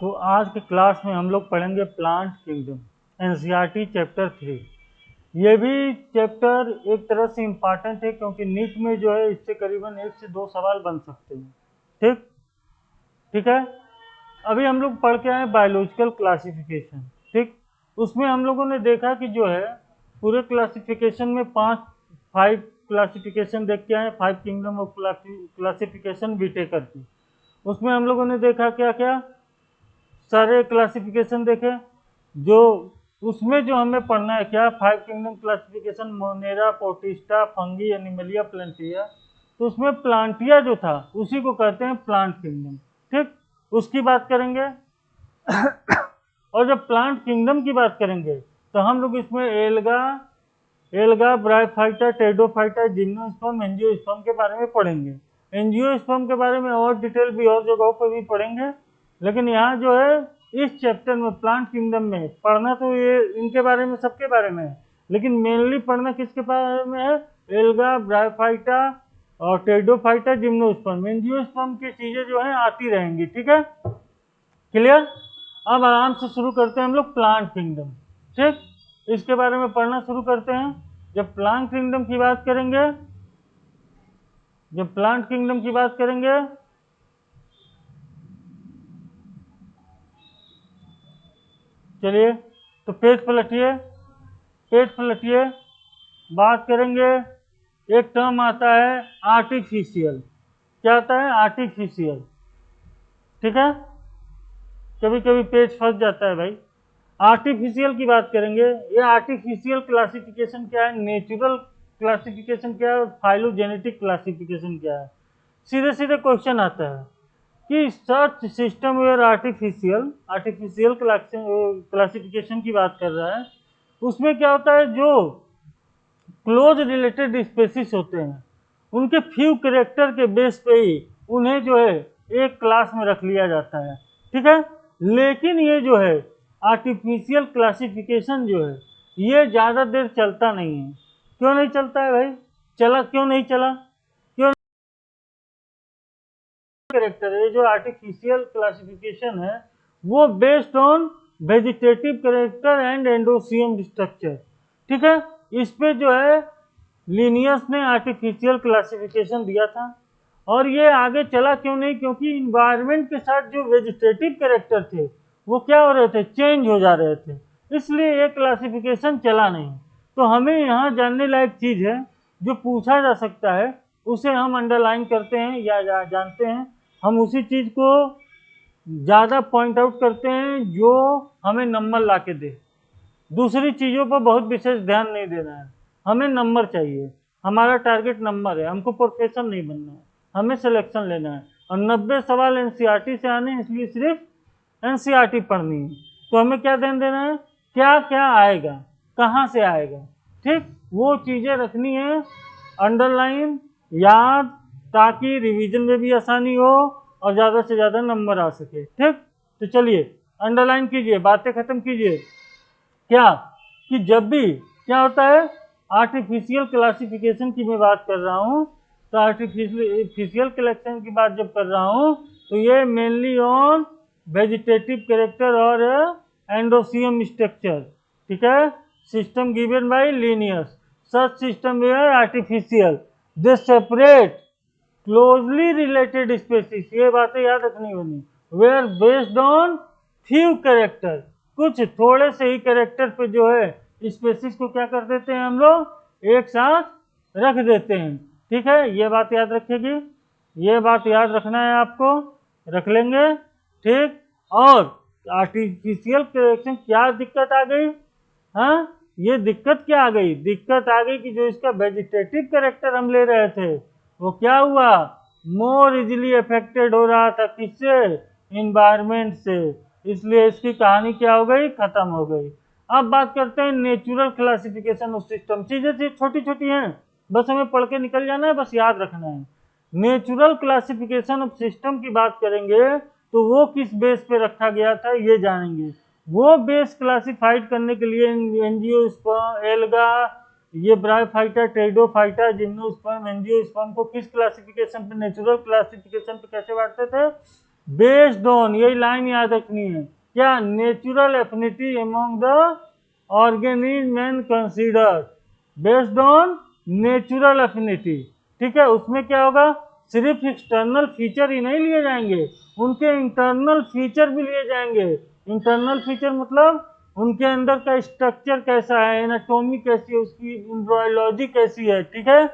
तो आज के क्लास में हम लोग पढ़ेंगे प्लांट किंगडम, एनसीईआरटी चैप्टर 3। ये भी चैप्टर एक तरह से इम्पॉर्टेंट है क्योंकि नीट में जो है इससे करीबन 1 से 2 सवाल बन सकते हैं। ठीक ठीक है। अभी हम लोग पढ़ के आए बायोलॉजिकल क्लासिफिकेशन। ठीक, उसमें हम लोगों ने देखा कि जो है पूरे क्लासिफिकेशन में 5 क्लासिफिकेशन देख के आए, 5 किंगडम ऑफ क्लासिफिकेशन बीटेकर की। उसमें हम लोगों ने देखा क्या क्या, सारे क्लासिफिकेशन देखे। जो उसमें जो हमें पढ़ना है क्या, 5 kingdom classification, Monera, Protista, Fungi, Animalia, Plantae. तो उसमें प्लांटिया जो था उसी को कहते हैं प्लांट किंगडम। ठीक, उसकी बात करेंगे। और जब प्लांट किंगडम की बात करेंगे तो हम लोग इसमें alga, bryophyta, pteridophyta, gymnosperm, angiosperm के बारे में पढ़ेंगे। एंजियोस्पर्म के बारे में और डिटेल भी और जगहों पर भी पढ़ेंगे, लेकिन यहाँ जो है इस चैप्टर में प्लांट किंगडम में पढ़ना तो ये इनके बारे में, सबके बारे में है, लेकिन मेनली पढ़ना किसके बारे में है, एल्गा, ब्रायोफाइटा और टेरिडोफाइटा, जिम्नोस्पर्म। एंजियोस्पर्म की चीजें जो है आती रहेंगी। ठीक है, क्लियर। अब आराम से शुरू करते हैं हम लोग प्लांट किंगडम। ठीक, इसके बारे में पढ़ना शुरू करते हैं। जब प्लांट किंगडम की बात करेंगे, जब प्लांट किंगडम की बात करेंगे चलिए तो पेज पलटिए, पेज पलटिए। बात करेंगे, एक टर्म आता है आर्टिफिशियल। क्या आता है, आर्टिफिशियल। ठीक है, कभी कभी पेज फंस जाता है भाई। आर्टिफिशियल की बात करेंगे। ये आर्टिफिशियल क्लासिफिकेशन क्या है, नेचुरल क्लासिफिकेशन क्या है, फाइलोजेनेटिक क्लासिफिकेशन क्या है। सीधे सीधे क्वेश्चन आता है कि सर्च system were artificial artificial classification की बात कर रहा है। उसमें क्या होता है, जो क्लोज रिलेटेड स्पेसिस होते हैं उनके फ्यू कैरेक्टर के बेस पे ही उन्हें जो है एक क्लास में रख लिया जाता है। ठीक है, लेकिन ये जो है आर्टिफिशियल क्लासिफिकेशन जो है ये ज़्यादा देर चलता नहीं है। क्यों नहीं चलता है भाई, चला क्यों नहीं चला, क्यों? कैरेक्टर है जो आर्टिफिशियल क्लासिफिकेशन है वो based on vegetative character and एंडोसियम structure. ठीक है, इस पे जो है लिनियस ने आर्टिफिशियल क्लासिफिकेशन दिया था। और ये आगे चला क्यों नहीं, क्योंकि इन्वायरमेंट के साथ जो वेजिटेटिव कैरेक्टर थे वो क्या हो रहे थे, चेंज हो जा रहे थे, इसलिए ये क्लासिफिकेशन चला नहीं। तो हमें यहाँ जानने लायक चीज है जो पूछा जा सकता है, उसे हम अंडरलाइन करते हैं या जानते हैं। हम उसी चीज को ज्यादा पॉइंट आउट करते हैं जो हमें नंबर ला के दे। दूसरी चीजों पर बहुत विशेष ध्यान नहीं देना है, हमें नंबर चाहिए। हमारा टारगेट नंबर है, हमको प्रोफेशन नहीं बनना है, हमें सिलेक्शन लेना है। और 90 सवाल एनसीईआरटी से आने हैं, इसलिए सिर्फ एनसीईआरटी पढ़नी है। तो हमें क्या ध्यान देना है, क्या क्या आएगा, कहाँ से आएगा। ठीक, वो चीजें रखनी है अंडरलाइन, याद, ताकि रिवीजन में भी आसानी हो और ज्यादा से ज्यादा नंबर आ सके। ठीक, तो चलिए अंडरलाइन कीजिए, बातें खत्म कीजिए। क्या कि जब भी क्या होता है, आर्टिफिशियल क्लासिफिकेशन की मैं बात कर रहा हूँ, तो आर्टिफिशियल कलेक्शन की बात जब कर रहा हूँ तो ये मेनली ऑन वेजिटेटिव कैरेक्टर और एंडोसियम स्ट्रक्चर। ठीक है, system given by Linnaeus, such system were artificial, they separate closely related species. ये बातें याद रखनी होनी, were based on few character, कुछ थोड़े से ही कैरेक्टर पे जो है स्पेसिस को क्या कर देते हैं हम लोग, एक साथ रख देते हैं। ठीक है, ये बात याद रखेगी, ये बात याद रखना है आपको, रख लेंगे। ठीक, और आर्टिफिशियल करेक्शन क्या दिक्कत आ गई, हाँ ये दिक्कत क्या आ गई, दिक्कत आ गई कि जो इसका वेजिटेटिव कैरेक्टर हम ले रहे थे वो क्या हुआ, मोर इजिली अफेक्टेड हो रहा था, किससे, इन्वायरमेंट से, इसलिए इसकी कहानी क्या हो गई, खत्म हो गई। अब बात करते हैं नेचुरल क्लासिफिकेशन ऑफ सिस्टम। चीजें छोटी छोटी हैं, बस हमें पढ़ के निकल जाना है, बस याद रखना है। नेचुरल क्लासिफिकेशन ऑफ सिस्टम की बात करेंगे तो वो किस बेस पे रखा गया था ये जानेंगे। वो बेस क्लासिफाइड करने के लिए एंजियोस्पर्म, एल्गा, ये ब्रायोफाइटा, टेरिडोफाइटा, जिम्नोस्पर्म, एंजियोस्पर्म को किस क्लासिफिकेशन पे, नेचुरल क्लासिफिकेशन पे कैसे बांटते थे, बेस्ड ऑन, यही लाइन याद रखनी है, क्या, natural affinity among the organism and consider, based on natural affinity. ठीक है, उसमें क्या होगा, सिर्फ एक्सटर्नल फीचर ही नहीं लिए जाएंगे, उनके इंटरनल फीचर भी लिए जाएंगे। इंटरनल फीचर मतलब उनके अंदर का स्ट्रक्चर कैसा है, एनाटॉमी कैसी है, उसकी एम्ब्रायोलॉजी कैसी है। ठीक है,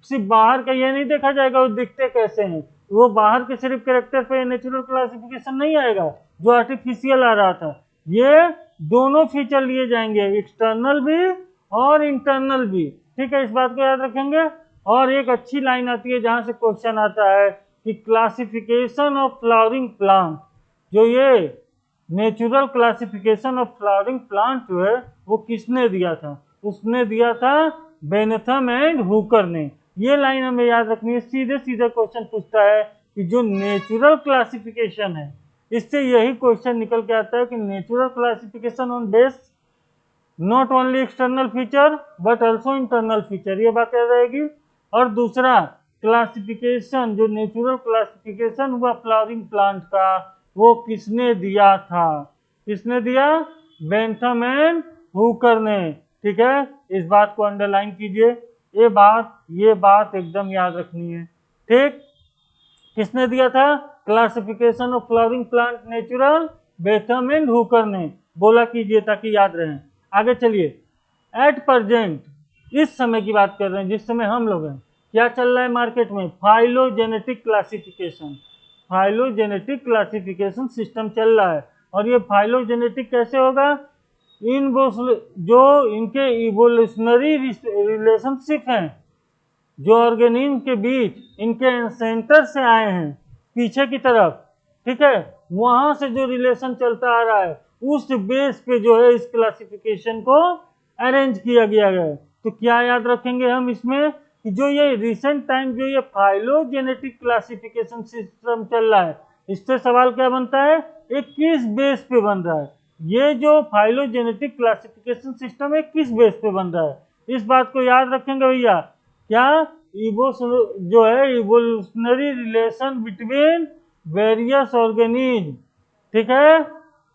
सिर्फ बाहर का ये नहीं देखा जाएगा वो दिखते कैसे हैं, वो बाहर के सिर्फ कैरेक्टर पे नेचुरल क्लासिफिकेशन नहीं आएगा जो आर्टिफिशियल आ रहा था, ये दोनों फीचर लिए जाएंगे, एक्सटर्नल भी और इंटरनल भी। ठीक है, इस बात को याद रखेंगे। और एक अच्छी लाइन आती है जहां से क्वेश्चन आता है कि क्लासिफिकेशन ऑफ फ्लावरिंग प्लांट, जो ये natural classification of flowering plant जो है वो किसने दिया था, उसने दिया था बेनेथम एंड हुकर ने। ये लाइन हमें याद रखनी है, सीधे सीधे क्वेश्चन पूछता है कि जो नेचुरल क्लासिफिकेशन है, इससे यही क्वेश्चन निकल के आता है कि natural classification on base not only external feature but also internal feature, ये बात याद रहेगी। और दूसरा क्लासिफिकेशन, जो नेचुरल क्लासिफिकेशन हुआ फ्लावरिंग प्लांट का, वो किसने दिया था, किसने दिया, बेंथम एंड हुकर ने। ठीक है, इस बात को अंडरलाइन कीजिए, ये बात एकदम याद रखनी है। ठीक, किसने दिया था, classification of flowering plant natural, Bentham and Hooker ने, बोला कीजिए ताकि याद रहे। आगे चलिए, एट प्रेजेंट, इस समय की बात कर रहे हैं जिस समय हम लोग हैं, क्या चल रहा है मार्केट में, phylogenetic classification, phylogenetic classification system चल रहा है। और ये फाइलोजेनेटिक कैसे होगा, इन जो इनके इवोल्यूशनरी रिलेशनशिप हैं, जो ऑर्गेनिज्म के बीच इनके सेंटर से आए हैं पीछे की तरफ, ठीक है, वहां से जो रिलेशन चलता आ रहा है उस बेस पे जो है इस क्लासिफिकेशन को अरेंज किया गया है। तो क्या याद रखेंगे हम इसमें कि जो ये रिसेंट टाइम जो ये फाइलोजेनेटिक क्लासिफिकेशन सिस्टम चल रहा है, इससे सवाल क्या बनता है, एक किस बेस पे बन रहा है, ये जो फाइलोजेनेटिक क्लासिफिकेशन सिस्टम है किस बेस पे बन रहा है, इस बात को याद रखेंगे भैया। क्या, जो है evolutionary relation between various organism. ठीक है,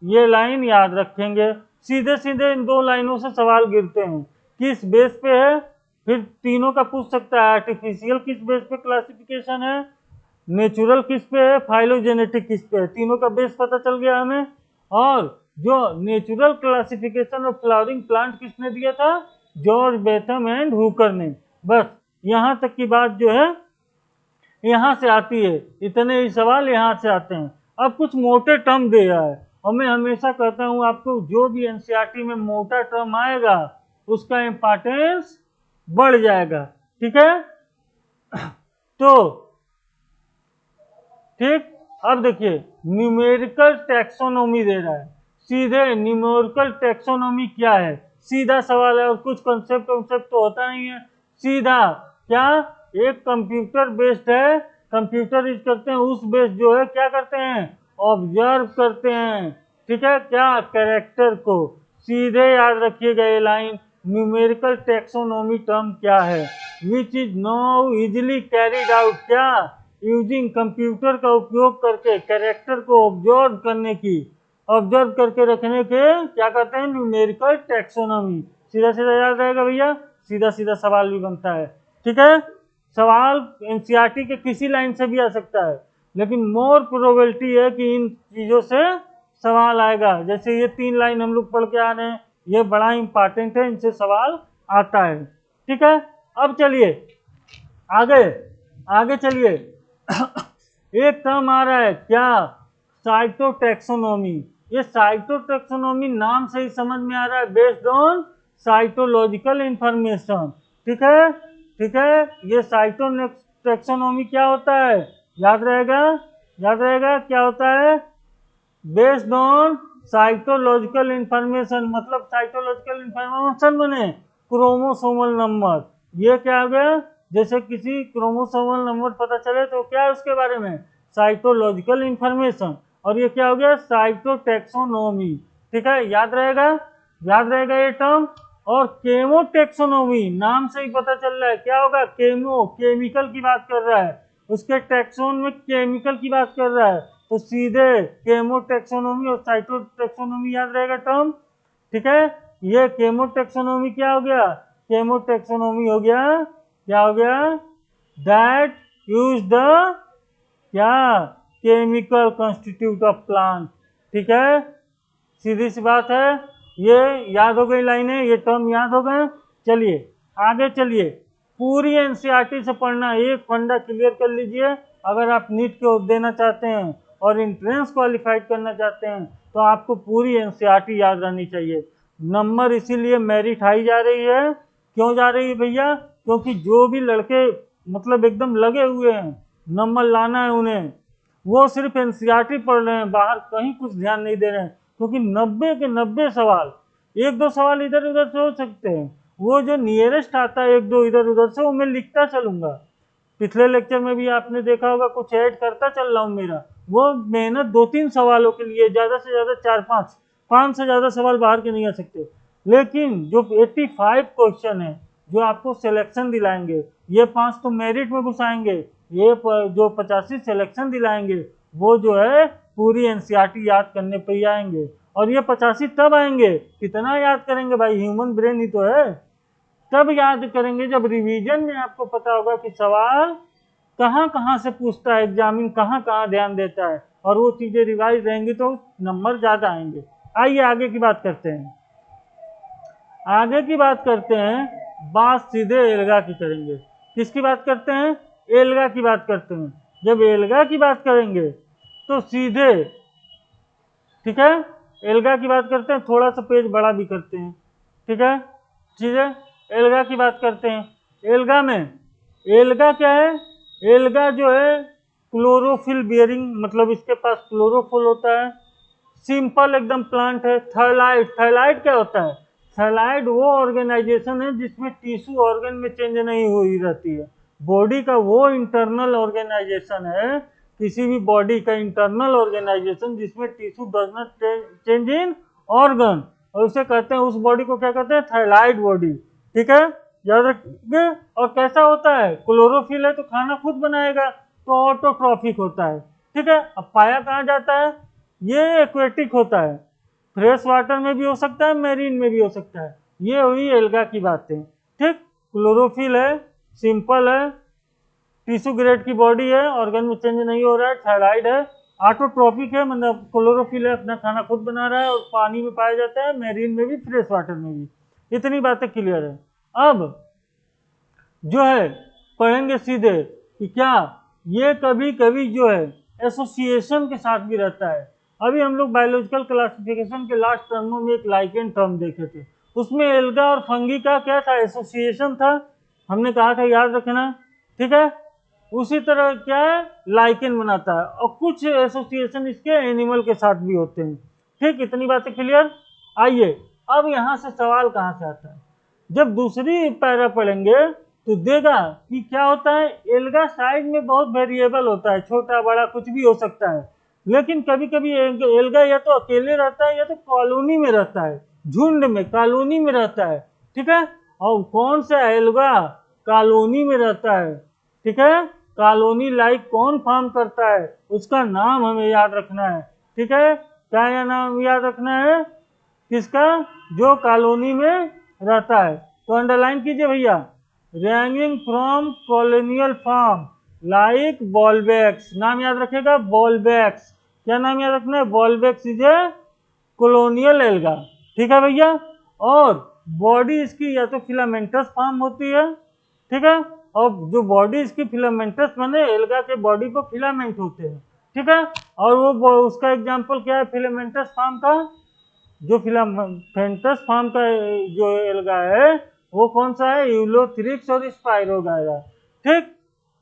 ये लाइन याद रखेंगे। सीधे सीधे इन दो लाइनों से सवाल गिरते हैं, किस बेस पे है, फिर तीनों का पूछ सकता है, आर्टिफिशियल किस बेस पे क्लासिफिकेशन है, नेचुरल किस पे है, फाइलोजेनेटिक किस पे है, तीनों का बेस पता चल गया हमें। और जो natural classification of flowering plant किसने दिया था, जॉर्ज बेंथम एंड हुकर ने। बस यहाँ तक की बात जो है यहाँ से आती है, इतने ही सवाल यहाँ से आते हैं। अब कुछ मोटे टर्म दे रहा है, और मैं हमेशा कहता हूँ आपको जो भी एनसीईआरटी में मोटा टर्म आएगा उसका इंपॉर्टेंस बढ़ जाएगा। ठीक है, तो ठीक, अब देखिए न्यूमेरिकल टैक्सोनॉमी दे रहा है, सीधे न्यूमेरिकल टैक्सोनॉमी क्या है, सीधा सवाल है, और कुछ कॉन्सेप्ट तो होता नहीं है, सीधा क्या, एक कंप्यूटर बेस्ड है, कंप्यूटर यूज करते हैं, उस बेस्ड जो है क्या करते हैं, ऑब्जर्व करते हैं। ठीक है, क्या, कैरेक्टर को, सीधे याद रखिएगा ये लाइन, न्यूमेरिकल टैक्सोनॉमी टर्म क्या है, which is now easily carried out, क्या, यूजिंग कंप्यूटर का उपयोग करके कैरेक्टर को ऑब्जर्व करने की, ऑब्जर्व करके रखने के क्या कहते हैं, न्यूमेरिकल टैक्सोनॉमी। सीधा सीधा याद रहेगा भैया, सीधा सीधा सवाल भी बनता है। ठीक है, सवाल एनसीईआरटी के किसी लाइन से भी आ सकता है, लेकिन मोर प्रोबेबिलिटी है कि इन चीजों से सवाल आएगा। जैसे ये 3 लाइन हम लोग पढ़ के आ रहे हैं, ये बड़ा इंपॉर्टेंट है, इनसे सवाल आता है। ठीक है, अब चलिए आगे, आगे चलिए एक टर्म आ रहा है क्या, साइटोटैक्सोनॉमी। ये साइटोटैक्सोनॉमी नाम से ही समझ में आ रहा है, बेस्ड ऑन साइटोलॉजिकल इंफॉर्मेशन। ठीक है, ठीक है, ये साइटोटैक्सोनॉमी क्या होता है, याद रहेगा, याद रहेगा क्या होता है, बेस्ड ऑन साइटोलॉजिकल इंफॉर्मेशन, मतलब साइटोलॉजिकल इंफॉर्मेशन बने क्रोमोसोमल नंबर। ये क्या हो गया, जैसे किसी क्रोमोसोमल नंबर पता चले तो क्या है उसके बारे में, साइटोलॉजिकल इंफॉर्मेशन। और ये क्या हो गया, साइटोटैक्सोनॉमी। ठीक है, याद रहेगा, याद रहेगा ये टर्म। और केमोटैक्सोनॉमी, नाम से ही पता चल रहा है क्या होगा, केमो, केमिकल की बाट कर रहा है, उसके टैक्सोन में केमिकल की बात कर रहा है, तो सीधे केमोटैक्सोनॉमी और साइटोटैक्सोनॉमी याद रहेगा टर्म। ठीक है, ये केमोटैक्सोनॉमी क्या हो गया, केमोटैक्सोनॉमी हो गया, क्या हो गया, दैट यूज द क्या केमिकल कॉन्स्टिट्यूट ऑफ प्लांट। ठीक है, सीधी सी बात है, ये याद हो गई लाइनें, ये टर्म याद हो गए। चलिए आगे चलिए, पूरी एनसीईआरटी से पढ़ना, एक फंडा क्लियर कर लीजिए। अगर आप नीट को देना चाहते हैं और एंट्रेंस क्वालिफाइड करना चाहते हैं तो आपको पूरी एनसीईआरटी याद रहनी चाहिए। नंबर इसीलिए मेरिट हाई जा रही है, क्यों जा रही है भैया, क्योंकि जो भी लड़के मतलब एकदम लगे हुए हैं नंबर लाना है उन्हें, वो सिर्फ एनसीईआरटी पढ़ रहे हैं, बाहर कहीं कुछ ध्यान नहीं दे रहे हैं। क्योंकि 90 के 90 सवाल, एक दो सवाल इधर उधर से हो सकते हैं, वो जो नियरेस्ट आता है एक दो इधर उधर से वो मैं लिखता चलूंगा। पिछले लेक्चर में भी आपने देखा होगा, कुछ ऐड करता चल रहा हूँ मेरा, वो मेहनत 2-3 सवालों के लिए, ज़्यादा से ज़्यादा 4-5 से ज़्यादा सवाल बाहर के नहीं आ सकते। लेकिन जो 85 क्वेश्चन है जो आपको सिलेक्शन दिलाएंगे, ये 5 तो मेरिट में घुसाएंगे, ये जो 85 सिलेक्शन दिलाएंगे वो जो है पूरी एनसीईआरटी याद करने पे ही आएंगे। और ये 85 तब आएंगे, कितना याद करेंगे भाई, ह्यूमन ब्रेन ही तो है। तब याद करेंगे जब रिवीजन में आपको पता होगा कि सवाल कहाँ कहाँ से पूछता है, एग्जामिन कहाँ कहाँ ध्यान देता है, और वो चीजें रिवाइज रहेंगी तो नंबर ज्यादा आएंगे। आइए आगे की बात करते हैं, आगे की बात करते हैं, बात सीधे एल्गा की करेंगे। किसकी बात करते हैं, एल्गा की बात करते हैं। जब एल्गा की बात करेंगे तो सीधे, ठीक है, एल्गा की बात करते हैं, थोड़ा सा पेज बड़ा भी करते हैं। ठीक है, सीधे एल्गा की बात करते हैं। एल्गा में, एल्गा क्या है, एल्गा जो है क्लोरोफिल बियरिंग, मतलब इसके पास क्लोरोफिल होता है, सिंपल एकदम प्लांट है। थायलाइड, थायलाइड क्या होता है, थायलाइड वो ऑर्गेनाइजेशन है जिसमें टिश्यू ऑर्गन में चेंज नहीं हुई रहती है। बॉडी का वो इंटरनल ऑर्गेनाइजेशन है, किसी भी बॉडी का इंटरनल ऑर्गेनाइजेशन जिसमें tissue does not change in organ, और उसे कहते हैं, उस बॉडी को क्या कहते हैं, थायलाइड बॉडी। ठीक है, याद रखिए। और कैसा होता है, क्लोरोफिल है तो खाना खुद बनाएगा, तो ऑटोट्रॉफिक होता है। ठीक है, अब पाया कहाँ जाता है, ये एक्वेटिक होता है, फ्रेश वाटर में भी हो सकता है, मैरीन में भी हो सकता है। ये हुई एल्गा की बातें। ठीक, क्लोरोफिल है, सिंपल है, टिश्यू ग्रेड की बॉडी है, ऑर्गन में चेंज नहीं हो रहा है, थायराइड है, ऑटोट्रॉपिक है, मतलब क्लोरोफिल है, अपना खाना खुद बना रहा है, और पानी में पाया जाता है, मैरीन में भी, फ्रेश वाटर में भी। इतनी बातें क्लियर है। अब जो है पढ़ेंगे सीधे कि क्या ये कभी कभी जो है एसोसिएशन के साथ भी रहता है। अभी हम लोग बायोलॉजिकल क्लासिफिकेशन के लास्ट टर्मों में एक लाइकेन टर्म देखे थे, उसमें एल्गा और फंगी का क्या था, एसोसिएशन था, हमने कहा था याद रखना। ठीक है, उसी तरह क्या है, लाइकेन बनाता है, और कुछ एसोसिएशन इसके एनिमल के साथ भी होते हैं। ठीक, इतनी बातें क्लियर। आइए अब यहाँ से सवाल कहाँ से आता है, जब दूसरी पैरा पढ़ेंगे तो देगा कि क्या होता है, एल्गा साइज में बहुत वेरिएबल होता है, छोटा बड़ा कुछ भी हो सकता है, लेकिन कभी कभी एल्गा या तो अकेले रहता है या तो कॉलोनी में रहता है, झुंड में, कॉलोनी में रहता है। ठीक है, और कौन सा एल्गा कॉलोनी में रहता है, ठीक है, कॉलोनी लाइक कौन फॉर्म करता है, उसका नाम हमें याद रखना है। ठीक है, क्या यह नाम याद रखना है, किसका, जो कॉलोनी में रहता है। तो अंडरलाइन कीजिए भैया, ranging from colonial form like Volvox, नाम याद रखेगा, बॉलबैक्स। क्या नाम याद रखना है, Volvox is a colonial alga. ठीक है भैया, और बॉडी इसकी या तो फिलामेंटस फॉर्म होती है, ठीक है, और जो बॉडी इसकी फिलामेंटस बने, एल्गा के बॉडी को फिलामेंट होते हैं। ठीक है, और वो उसका एग्जांपल क्या है फिलामेंटस फॉर्म का, जो फिलामेंटस फॉर्म का जो एल्गा है वो कौन सा है, यूलोथ्रिक्स और स्पाइरोगायरा। ठीक,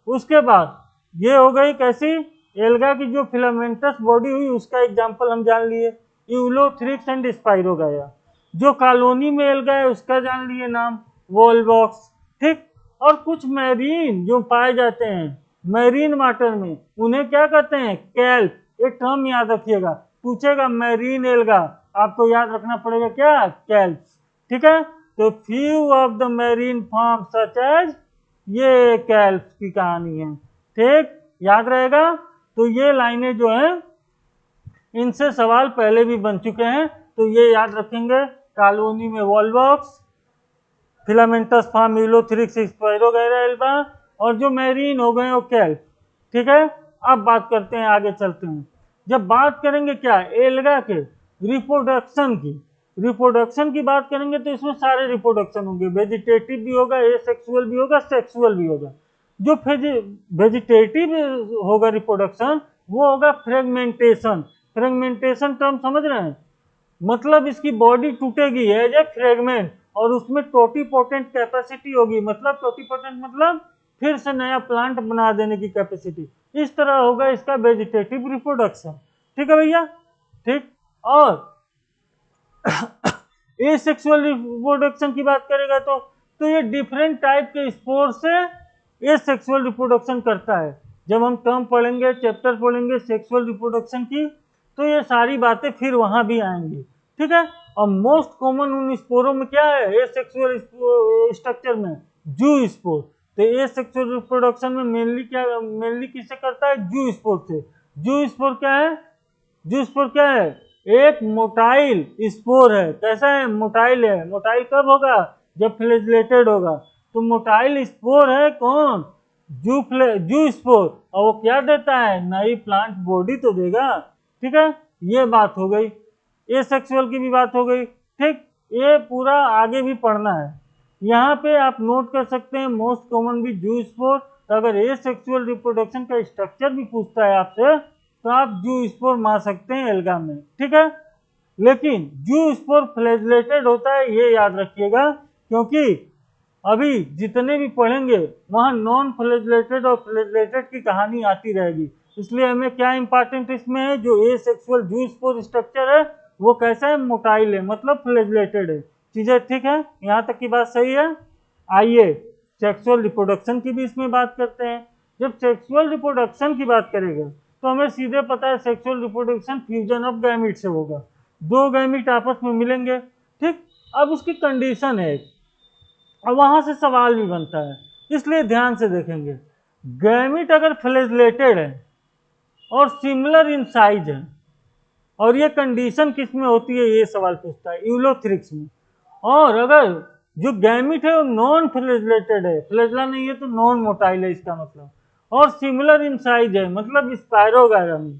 उसके बाद ये हो गई कैसी, एल्गा की जो फिलामेंटस बॉडी हुई उसका एग्जांपल हम जान लिए, यूलोथ्रिक्स एंड स्पाइरोगायरा। जो कॉलोनी में एल्गा है उसका जान लिए नाम, वॉलबॉक्स। ठीक, और कुछ मैरीन जो पाए जाते हैं मैरीन वाटर में, उन्हें क्या कहते हैं, कैल्प। एक टर्म याद रखिएगा, पूछेगा मैरीन एल्गा, आपको याद रखना पड़ेगा क्या, कैल्प्स। ठीक है, तो few of the marine form such as, ये कैल्प्स की कहानी है। ठीक, याद रहेगा। तो ये लाइनें जो हैं इनसे सवाल पहले भी बन चुके हैं, तो ये याद रखेंगे। कॉलोनी में Volvox, filamentous form, Ulothrix, Spirogyra एल्बा, और जो मैरीन हो गए वो केल्प। ठीक है, अब बात करते हैं, आगे चलते हैं। जब बात करेंगे क्या एल्गा के रिप्रोडक्शन की बात करेंगे तो इसमें सारे रिप्रोडक्शन होंगे, वेजिटेटिव भी होगा, एसेक्सुअल भी होगा, सेक्सुअल भी होगा। जो वेजिटेटिव होगा रिप्रोडक्शन वो होगा फ्रेगमेंटेशन। फ्रेगमेंटेशन टर्म समझ रहे हैं, मतलब इसकी बॉडी टूटेगी एज ए फ्रेगमेंट और उसमें टोटीपोटेंट कैपेसिटी होगी, मतलब टोटीपोटेंट मतलब फिर से नया प्लांट बना देने की कैपेसिटी। इस तरह होगा इसका वेजिटेटिव रिप्रोडक्शन। ठीक है भैया, ठीक। और एसेक्सुअल रिप्रोडक्शन की बात करेगा तो ये डिफरेंट टाइप के स्पोर से एसेक्सुअल रिप्रोडक्शन करता है। जब हम टर्म पढ़ेंगे, चैप्टर पढ़ेंगे सेक्सुअल रिप्रोडक्शन की, तो ये सारी बातें फिर वहां भी आएंगी। ठीक है, और मोस्ट कॉमन उन स्पोरों में क्या है, एसेक्सुअल स्ट्रक्चर में जू स्पोर। तो एसेक्सुअल रिप्रोडक्शन में मेनली किससे करता है, जू स्पोर से। जू स्पोर क्या है, जू स्पोर क्या है, एक मोटाइल स्पोर है। कैसा है, मोटाइल है। मोटाइल कब होगा, जब फ्लैजेलेटेड होगा। तो मोटाइल स्पोर है कौन, जू स्पोर, और वो क्या देता है, नई प्लांट बॉडी तो देगा। ठीक है, ये बात हो गई, एसेक्सुअल की भी बात हो गई। ठीक, ये पूरा आगे भी पढ़ना है। यहाँ पे आप नोट कर सकते हैं मोस्ट कॉमन भी जू स्पोर। तो अगर एसेक्सुअल रिप्रोडक्शन का स्ट्रक्चर भी पूछता है आपसे तो आप जू स्पोर मार सकते हैं एल्गा में। ठीक है, लेकिन जू स्पोर फ्लैजेलेटेड होता है, ये याद रखिएगा, क्योंकि अभी जितने भी पढ़ेंगे वहां नॉन फ्लैजेलेटेड और फ्लैजेलेटेड की कहानी आती रहेगी। इसलिए हमें क्या इंपॉर्टेंट इसमें है, जो एसेक्सुअल जू स्पोर स्ट्रक्चर है वो कैसा है, मोटाइल है, मतलब फ्लैजेलेटेड है। चीजें ठीक है, यहाँ तक की बात सही है। आइए सेक्सुअल रिप्रोडक्शन की भी इसमें बात करते हैं। जब सेक्सुअल रिप्रोडक्शन की बात करेंगे तो हमें सीधे पता है sexual reproduction fusion of gamete से होगा, दो गैमीट आपस में मिलेंगे। ठीक, अब उसकी कंडीशन है और वहां से सवाल भी बनता है, इसलिए ध्यान से देखेंगे। गैमीट अगर फ्लैजेलेटेड है और सिमिलर इन साइज है, और ये कंडीशन किस में होती है, ये सवाल पूछता है, यूलोथ्रिक्स में। और अगर जो गैमीट है वो नॉन फ्लैजेलेटेड है, फ्लैजला नहीं है तो नॉन मोटाइल है इसका मतलब, और सिमिलर इन साइज है मतलब स्पायरोगायरा में,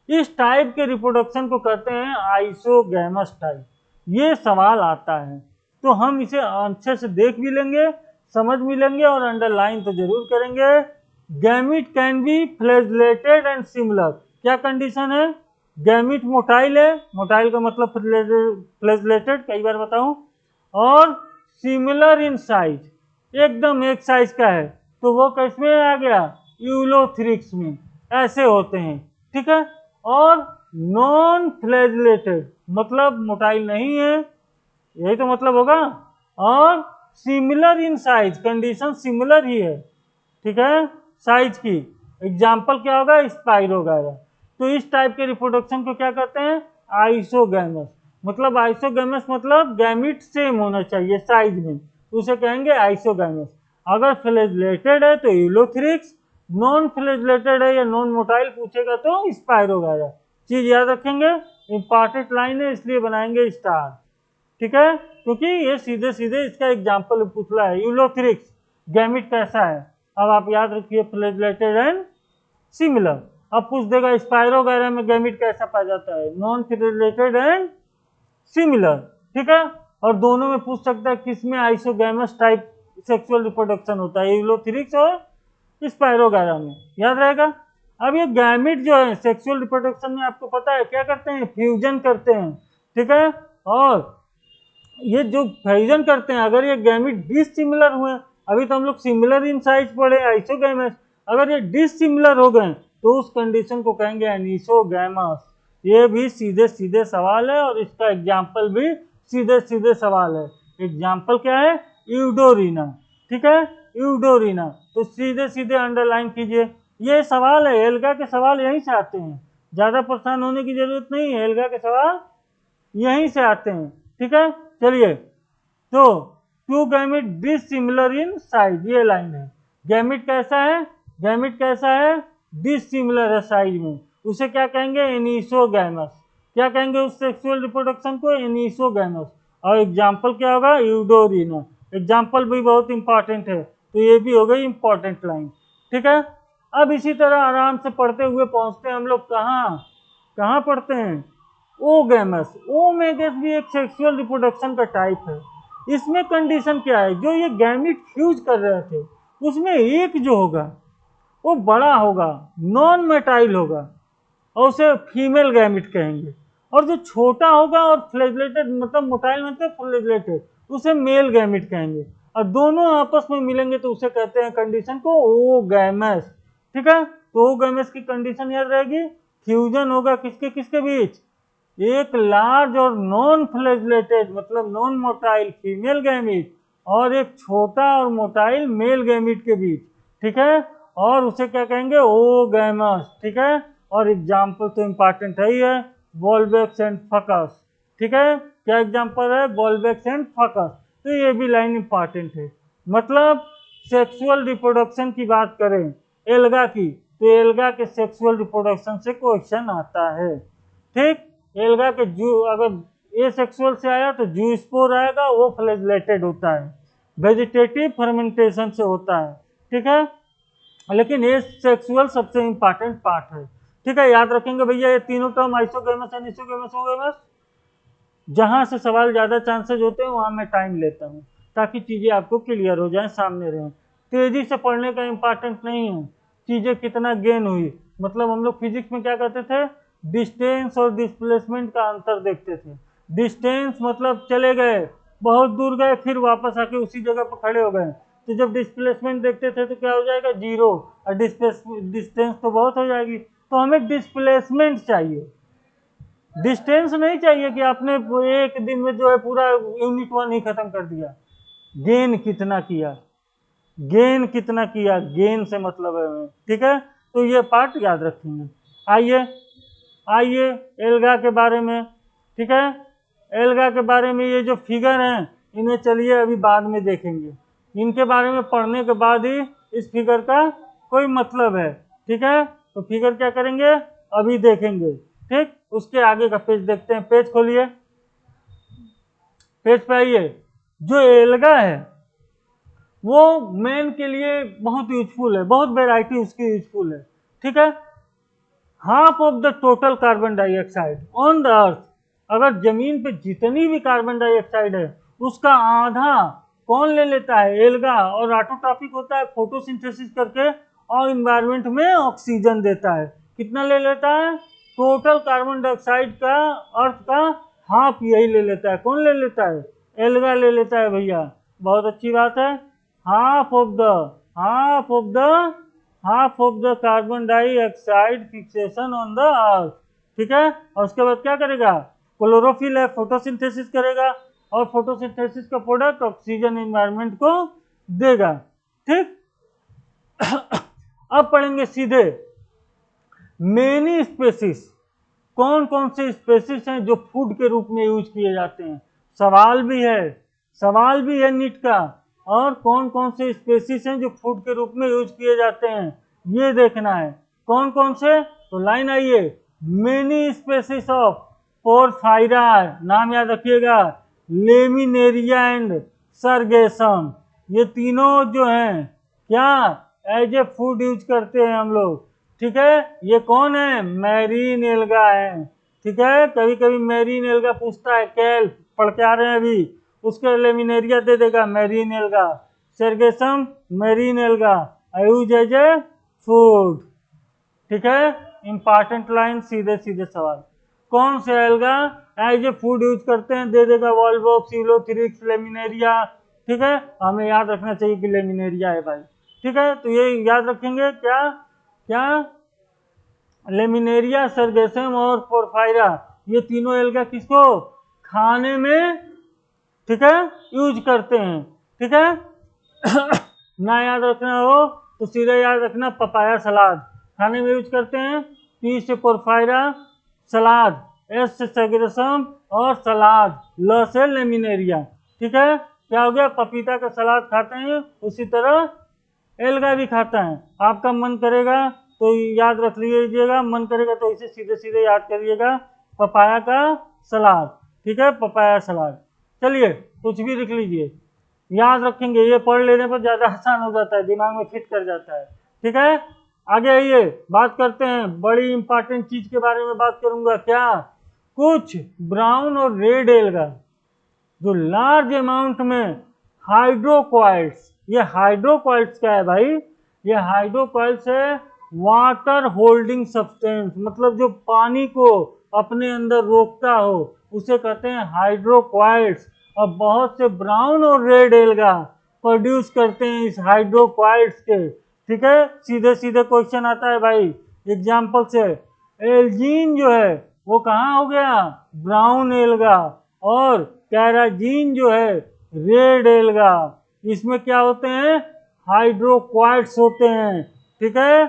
इस टाइप के रिप्रोडक्शन को कहते हैं आइसोगैमस टाइप। ये सवाल आता है तो हम इसे अच्छे से देख भी लेंगे, समझ भी लेंगे और अंडरलाइन तो जरूर करेंगे। Gamete can be flagellated and similar. क्या कंडीशन है, गैमीट मोटाइल है, मोटाइल का मतलब फ्लैजेलेटेड, कई बार बताऊं, और सिमिलर इन साइज, एकदम एक साइज का है, तो वो किस में आ गया, यूलोथ्रिक्स में। ऐसे होते हैं। ठीक है, और नॉन फ्लैजेलेटेड मतलब मोटाइल नहीं है, यही तो मतलब होगा, और similar in size, condition similar ही है। ठीक है, साइज की, एग्जाम्पल क्या होगा, स्पायरोगायरा। तो इस टाइप के रिप्रोडक्शन को क्या कहते हैं, आइसोगैमस। मतलब आइसोगैमस मतलब गैमीट सेम होना चाहिए साइज में, तो उसे कहेंगे आइसोगैमस। अगर फ्लैजेलेटेड है तो यूलोथ्रिक्स, नॉन फ्लैजेलेटेड है या नॉन मोटाइल पूछेगा तो स्पायरोगायरा। चीज याद रखेंगे, इंपॉर्टेंट लाइन है इसलिए बनाएंगे स्टार। ठीक है, क्योंकि ये सीधे सीधे इसका एग्जाम्पल पूछला है। यूलोथ्रिक्स गैमीट कैसा है, अब आप याद रखिए फ्लैजेलेटेड एंड सिमिलर। अब पूछ देगा स्पायरोगायरा में गैमीट कैसा पाया जाता है, नॉन फ्लैजेलेटेड एंड सिमिलर। ठीक है, और दोनों में पूछ सकता है किसमें आइसोगैमस टाइप सेक्सुअल रिप्रोडक्शन होता है, यूलोथ्रिक्स और स्पायरोगायरा में, याद रहेगा। अब ये गैमीट जो है सेक्सुअल रिप्रोडक्शन में आपको पता है क्या करते हैं, फ्यूजन करते हैं। ठीक है, और ये जो फ्यूजन करते हैं, अगर ये गैमीट डिसिमिलर हुए, अभी तो हम लोग सिमिलर इन साइज पढ़े आइसोगैमस, अगर ये डिसिमिलर हो गए तो उस कंडीशन को कहेंगे एनिसोगैमस। ये भी सीधे सीधे सवाल है और इसका एग्जाम्पल भी सीधे सीधे सवाल है। एग्जाम्पल क्या है, यूडोरिना। ठीक है, यूडोरिना, तो सीधे सीधे अंडरलाइन कीजिए। ये सवाल है, एल्गा के सवाल यहीं से आते हैं, ज्यादा परेशान होने की जरूरत नहीं है, एल्गा के सवाल यहीं से आते हैं। ठीक है, चलिए, तो two gamete dissimilar in size, ये लाइन है। गैमीट कैसा है, गैमीट कैसा है, डिसिमिलर है साइज में, उसे क्या कहेंगे, एनिसोगैमस। क्या कहेंगे उस सेक्सुअल रिप्रोडक्शन को, एनिसोगैमस। और एग्जाम्पल क्या होगा, यूडोरिना। एग्जाम्पल भी बहुत इंपॉर्टेंट है, तो ये भी हो गई इंपॉर्टेंट लाइन। ठीक है, अब इसी तरह आराम से पढ़ते हुए पहुंचते हैं हम लोग कहाँ पढ़ते हैं, ओगैमस। ओमेगस भी एक सेक्सुअल रिप्रोडक्शन का टाइप है। इसमें कंडीशन क्या है, जो ये गैमिट फ्यूज कर रहे थे उसमें एक जो होगा वो बड़ा होगा, नॉन मेटाइल होगा, और उसे फीमेल गैमिट कहेंगे। और जो छोटा होगा और फ्लैजलेटेड, मतलब मोटाइल मतलब फ्लैजलेटेड, उसे मेल गैमिट कहेंगे। और दोनों आपस में मिलेंगे तो उसे कहते हैं कंडीशन को ओगैमस। ठीक है, तो ओगैमस की कंडीशन याद रहेगी, फ्यूजन होगा किसके किसके बीच, एक लार्ज और नॉन फ्लैजलेटेड मतलब नॉन मोटाइल फीमेल गैमिट और एक छोटा और मोटाइल मेल गैमिट के बीच। ठीक है, और उसे क्या कहेंगे, ओगैमस। ठीक है, और एग्जाम्पल तो इंपॉर्टेंट है ही है, वॉल्वेक्स एंड फकस। ठीक है, क्या एग्जाम्पल है, वॉल्वेक्स एंड फकस। तो ये भी लाइन इंपॉर्टेंट है। मतलब सेक्सुअल रिप्रोडक्शन की बात करें एल्गा की, तो एल्गा के सेक्सुअल रिप्रोडक्शन से क्वेश्चन आता है। ठीक, एल्गा के अगर ए सेक्सुअल से आया तो जूस्पोर आएगा, वो फ्लैजलेटेड होता है, वेजिटेटिव फर्मेंटेशन से होता है। ठीक है, लेकिन ए सेक्सुअल सबसे इंपॉर्टेंट पार्ट है। ठीक है, याद रखेंगे भैया ये तीनों टर्म, आइसोगैमस, एनिसोगैमस, ओगैमस। जहां से सवाल ज्यादा चांसेस होते हैं वहां मैं टाइम लेता हूं ताकि चीजें आपको क्लियर हो जाए, सामने रहें। तेजी से पढ़ने का इंपॉर्टेंट नहीं है, चीजें कितना गेन हुई। मतलब हम लोग फिजिक्स में क्या करते थे, डिस्टेंस और डिस्प्लेसमेंट का अंतर देखते थे। डिस्टेंस मतलब चले गए, बहुत दूर गए, फिर वापस आके उसी जगह पर खड़े हो गए। तो जब डिस्प्लेसमेंट देखते थे तो क्या हो जाएगा, जीरो। और डिस्टेंस तो बहुत हो जाएगी, तो हमें डिस्प्लेसमेंट चाहिए, डिस्टेंस नहीं चाहिए कि आपने एक दिन में जो है पूरा यूनिट वन ही खत्म कर दिया। गेन कितना किया, गेन कितना किया, गेन से मतलब है हमें। ठीक है, तो ये पार्ट याद रखेंगे। आइए आइए एल्गा के बारे में। ठीक है, एल्गा के बारे में ये जो फिगर हैं इन्हें चलिए अभी बाद में देखेंगे, इनके बारे में पढ़ने के बाद ही इस फिगर का कोई मतलब है। ठीक है, तो फिगर क्या करेंगे, अभी देखेंगे। ठीक, उसके आगे का पेज देखते हैं, पेज खोलिए, पेज पे आइए। जो एल्गा है वो मैन के लिए बहुत यूजफुल है, बहुत वेराइटी उसकी यूजफुल है। ठीक है, half of the total carbon dioxide on the earth, अगर जमीन पे जितनी भी कार्बन डाइऑक्साइड है उसका आधा कौन ले लेता है, एल्गा। और ऑटोट्रॉपिक होता है, फोटोसिंथेसिस करके और इन्वायरमेंट में ऑक्सीजन देता है। कितना ले लेता है, टोटल कार्बन डाइऑक्साइड का अर्थ का हाफ यही ले लेता है। कौन ले लेता है, एल्गा ले लेता है भैया, बहुत अच्छी बात है। Half of the half of the half of the carbon dioxide fixation on the earth. ठीक है, और उसके बाद क्या करेगा, क्लोरोफिल है, फोटोसिंथेसिस करेगा, और फोटोसिंथेसिस का प्रोडक्ट ऑक्सीजन एनवायरनमेंट को देगा। ठीक, अब पढ़ेंगे सीधे मेनी स्पेसिस, कौन कौन से स्पेसिस हैं जो फूड के रूप में यूज किए जाते हैं। सवाल भी है नीट का, और कौन कौन से स्पेसिस हैं जो फूड के रूप में यूज किए जाते हैं ये देखना है। कौन कौन से, तो लाइन आइए, मेनी स्पेसिस ऑफ पोरफायरा, नाम याद रखिएगा, लेमिनेरिया एंड सर्गेसम, ये तीनों जो हैं क्या एज ए फूड यूज करते हैं हम लोग। ठीक है, ये कौन है, मैरीन एल्गा है। ठीक है, कभी कभी मैरीन एल्गा पूछता है, कैल पढ़ के आ रहे हैं अभी, उसके लेमिनेरिया दे देगा marine alga, Sargassum marine alga, use as a food. ठीक है, इंपॉर्टेंट लाइन, सीधे सीधे सवाल, कौन से alga as a food use करते हैं, दे देगा वॉल्वोक्स, यूलोथ्रिक्स, लेमिनेरिया। ठीक है, हमें याद रखना चाहिए कि लेमिनेरिया है भाई। ठीक है, तो ये याद रखेंगे, क्या क्या, लेमिनेरिया, सर्गेसम और पोरफायरा, ये तीनों एल्गा किसको खाने में, ठीक है, यूज करते हैं। ठीक है, ना याद रखना हो तो सीधा याद रखना, पपाया सलाद खाने में यूज करते हैं, पी से पोरफायरा, सलाद, एस से सर्गेसम और सलाद, ल से लेमिनेरिया। ठीक है, क्या हो गया, पपीता का सलाद खाते हैं, उसी तरह एल्गा भी खाता है। आपका मन करेगा तो याद रख लीजिएगा, मन करेगा तो इसे सीधे सीधे याद करिएगा, पपाया का सलाद। ठीक है, पपाया सलाद। चलिए कुछ भी लिख लीजिए, याद रखेंगे, ये पढ़ लेने पर ज्यादा आसान हो जाता है, दिमाग में फिट कर जाता है। ठीक है, आगे आइए बात करते हैं, बड़ी इंपॉर्टेंट चीज के बारे में बात करूंगा। क्या? कुछ ब्राउन और रेड एल्गा जो लार्ज अमाउंट में हाइड्रोक्वाइल्स, ये हाइड्रोक्वाइल्स क्या है भाई? ये हाइड्रोक्वाइल्स है वाटर होल्डिंग सब्सटेंस, मतलब जो पानी को अपने अंदर रोकता हो उसे कहते हैं हाइड्रोक्वाइल्स। और बहुत से ब्राउन और रेड एल्गा प्रोड्यूस करते हैं इस हाइड्रोक्वाइल्स के। ठीक है, सीधे सीधे क्वेश्चन आता है भाई एग्जाम्पल से। एल्जीन जो है वो कहाँ हो गया? Brown alga. और कैराजीन जो है रेड एल्गा। इसमें क्या होते हैं? हाइड्रोक्वाइट्स होते हैं। ठीक है,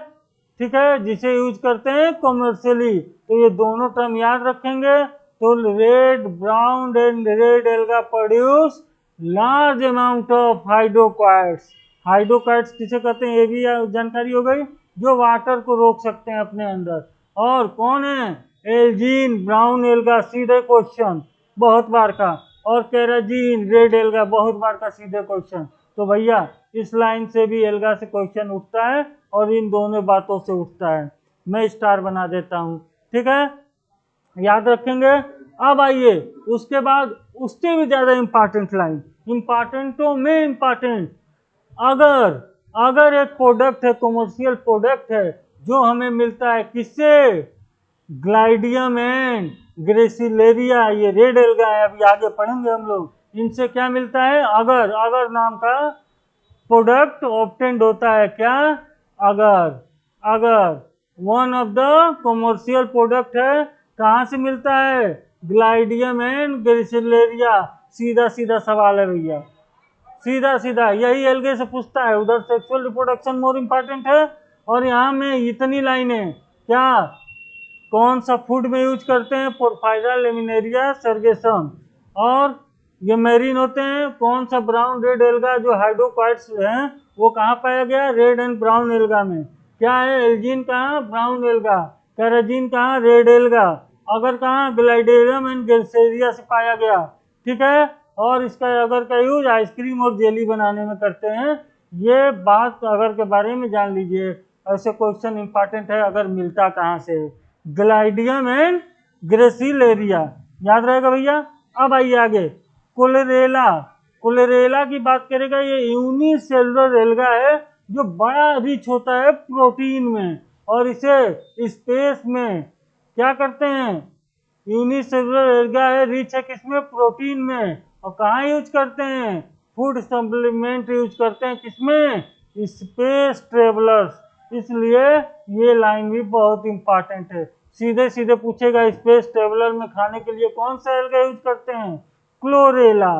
ठीक है, जिसे यूज करते हैं कॉमर्शियली। तो ये दोनों टर्म याद रखेंगे। तो red brown and red alga produce large amount of hydrocolloids. Hydrocolloids किसे कहते हैं ये भी जानकारी हो गई, जो वाटर को रोक सकते हैं अपने अंदर। और कौन है? एल्जीन ब्राउन एल्गा, सीधे क्वेश्चन बहुत बार का। और कैराजीन रेड एल्गा, बहुत बार का सीधे क्वेश्चन। तो भैया इस लाइन से भी एल्गा से क्वेश्चन उठता है और इन दोनों बातों से उठता है। मैं स्टार बना देता हूं। ठीक है, याद रखेंगे। अब आइए उसके बाद उससे भी ज्यादा इंपॉर्टेंट लाइन, इंपॉर्टेंटों में इंपॉर्टेंट। अगर अगर एक प्रोडक्ट है, कॉमर्शियल प्रोडक्ट है, जो हमें मिलता है किससे? ग्लाइडियम एंड ग्रेसिलेरिया, ये रेड एल्गा है, अभी आगे पढ़ेंगे हम लोग। इनसे क्या मिलता है? अगर अगर नाम का प्रोडक्ट ऑब्टेंड होता है। क्या? अगर अगर one of the commercial product है, कहाँ से मिलता है? ग्लाइडियम एंड ग्रेसिलेरिया। सीधा सीधा सवाल है भैया, सीधा सीधा यही एल्गे से पूछता है। उधर सेक्सुअल रिप्रोडक्शन मोर इंपॉर्टेंट है, और यहाँ में इतनी लाइनें। क्या? कौन सा फूड में यूज करते हैं? Porphyra Laminaria Sargassum. और ये मेरीन होते हैं। कौन सा? ब्राउन रेड एल्गा जो हाइड्रोक्वाइट्स हैं वो कहाँ पाया गया? रेड एंड ब्राउन एल्गा में। क्या है? एल्जीन कहाँ? Brown alga. कैराजीन कहाँ? Red alga. अगर कहाँ? ग्लाइडेरियम एंड ग्रेसिलेरिया से पाया गया। ठीक है, और इसका अगर का यूज आइसक्रीम और जेली बनाने में करते हैं। ये बात अगर के बारे में जान लीजिए, ऐसे क्वेश्चन इंपॉर्टेंट है। अगर मिलता कहाँ से? ग्लाइडियम एंड ग्रेसिलेरिया, याद रहेगा भैया। अब आइए आगे, कोलेरेला। कोलेरेला की बात करेगा, ये यूनिसेलुलर एल्गा है जो बड़ा रिच होता है प्रोटीन में, और इसे स्पेस में क्या करते हैं? यूनिसेलुलर एल्गा है, रिच है किसमें? प्रोटीन में। और कहाँ यूज करते हैं? फूड सप्लीमेंट यूज करते हैं, किसमें? Space travellers. इसलिए ये लाइन भी बहुत इंपॉर्टेंट है, सीधे सीधे पूछेगा स्पेस ट्रेवलर में खाने के लिए कौन सा एल्गा यूज करते हैं? क्लोरेला।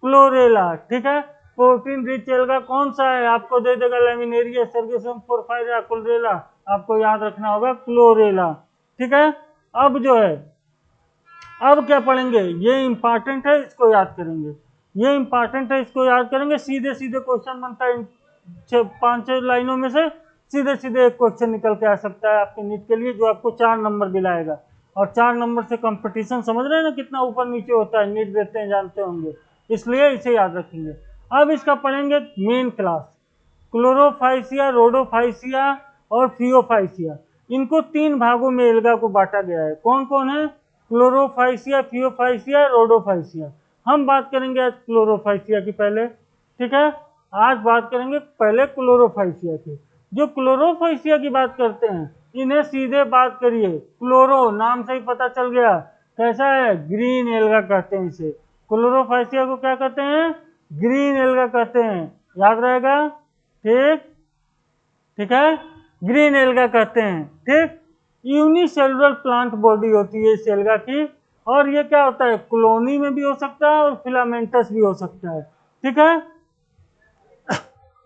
क्लोरेला, ठीक है। प्रोटीन रिच एल्गा कौन सा है? आपको दे देगा लेमिनेरिया सर्गेसम पोरफायरा क्लोरेला, आपको याद रखना होगा क्लोरेला। ठीक है, अब जो है, अब क्या पढ़ेंगे? ये इंपॉर्टेंट है, इसको याद करेंगे। ये इंपॉर्टेंट है, इसको याद करेंगे। सीधे सीधे क्वेश्चन बनता है 5-6 लाइनों में से, सीधे सीधे एक क्वेश्चन निकल के आ सकता है आपके नीट के लिए, जो आपको 4 नंबर दिलाएगा। और 4 नंबर से कंपटीशन समझ रहे हैं ना कितना ऊपर नीचे होता है, नीट देते हैं जानते होंगे, इसलिए इसे याद रखेंगे। अब इसका पढ़ेंगे मेन क्लास, क्लोरोफाइसिया, रोडोफाइसिया और फियोफाइसिया। इनको 3 भागों में एल्गा को बांटा गया है। कौन कौन है? क्लोरोफाइसिया, फियोफाइसिया, रोडोफाइसिया। हम बात करेंगे आज क्लोरोफाइसिया की पहले। ठीक है, आज बात करेंगे पहले क्लोरोफाइसिया की। जो क्लोरोफाइसिया की बात करते हैं, इन्हें सीधे बात करिए, क्लोरो नाम से ही पता चल गया कैसा है, ग्रीन एल्गा कहते हैं इसे। क्लोरोफाइसिया को क्या कहते हैं? ग्रीन एल्गा कहते हैं, याद रहेगा। ठीक, ठीक है, ग्रीन एल्गा कहते हैं। ठीक, यूनिसेलुलर प्लांट बॉडी होती है इस एल्गा की, और ये क्या होता है? कॉलोनी में भी हो सकता है और फिलामेंटस भी हो सकता है। ठीक है,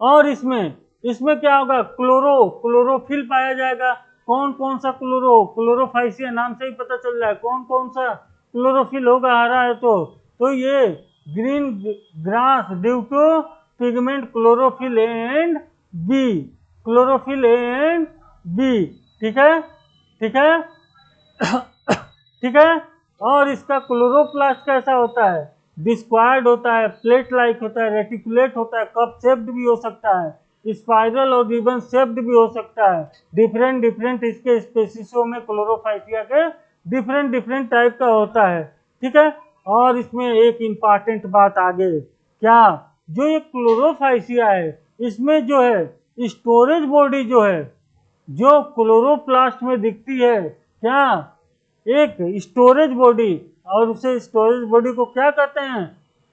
और इसमें इसमें क्या होगा? क्लोरोफिल पाया जाएगा। कौन कौन सा क्लोरोफाइसिया नाम से ही पता चल रहा है कौन कौन सा क्लोरोफिल होगा, हरा है तो ये green grass due to pigment chlorophyll a and b, chlorophyll a and b. ठीक है, ठीक है, ठीक है। और इसका क्लोरोप्लास्ट कैसा होता है? डिस्क्वायर्ड होता है, प्लेट लाइक होता है, रेटिकुलेट होता है, कप शेप्ड भी हो सकता है, स्पाइरल और रिबन शेप्ड भी हो सकता है। डिफरेंट डिफरेंट इसके स्पेसीसों में क्लोरोफाइसिया के डिफरेंट डिफरेंट टाइप का होता है। ठीक है। और इसमें एक इम्पॉर्टेंट बात आगे, क्या, जो ये क्लोरोफाइसिया है इसमें जो है स्टोरेज बॉडी जो है, जो क्लोरोप्लास्ट में दिखती है, क्या, एक स्टोरेज बॉडी, और उसे स्टोरेज बॉडी को क्या कहते हैं?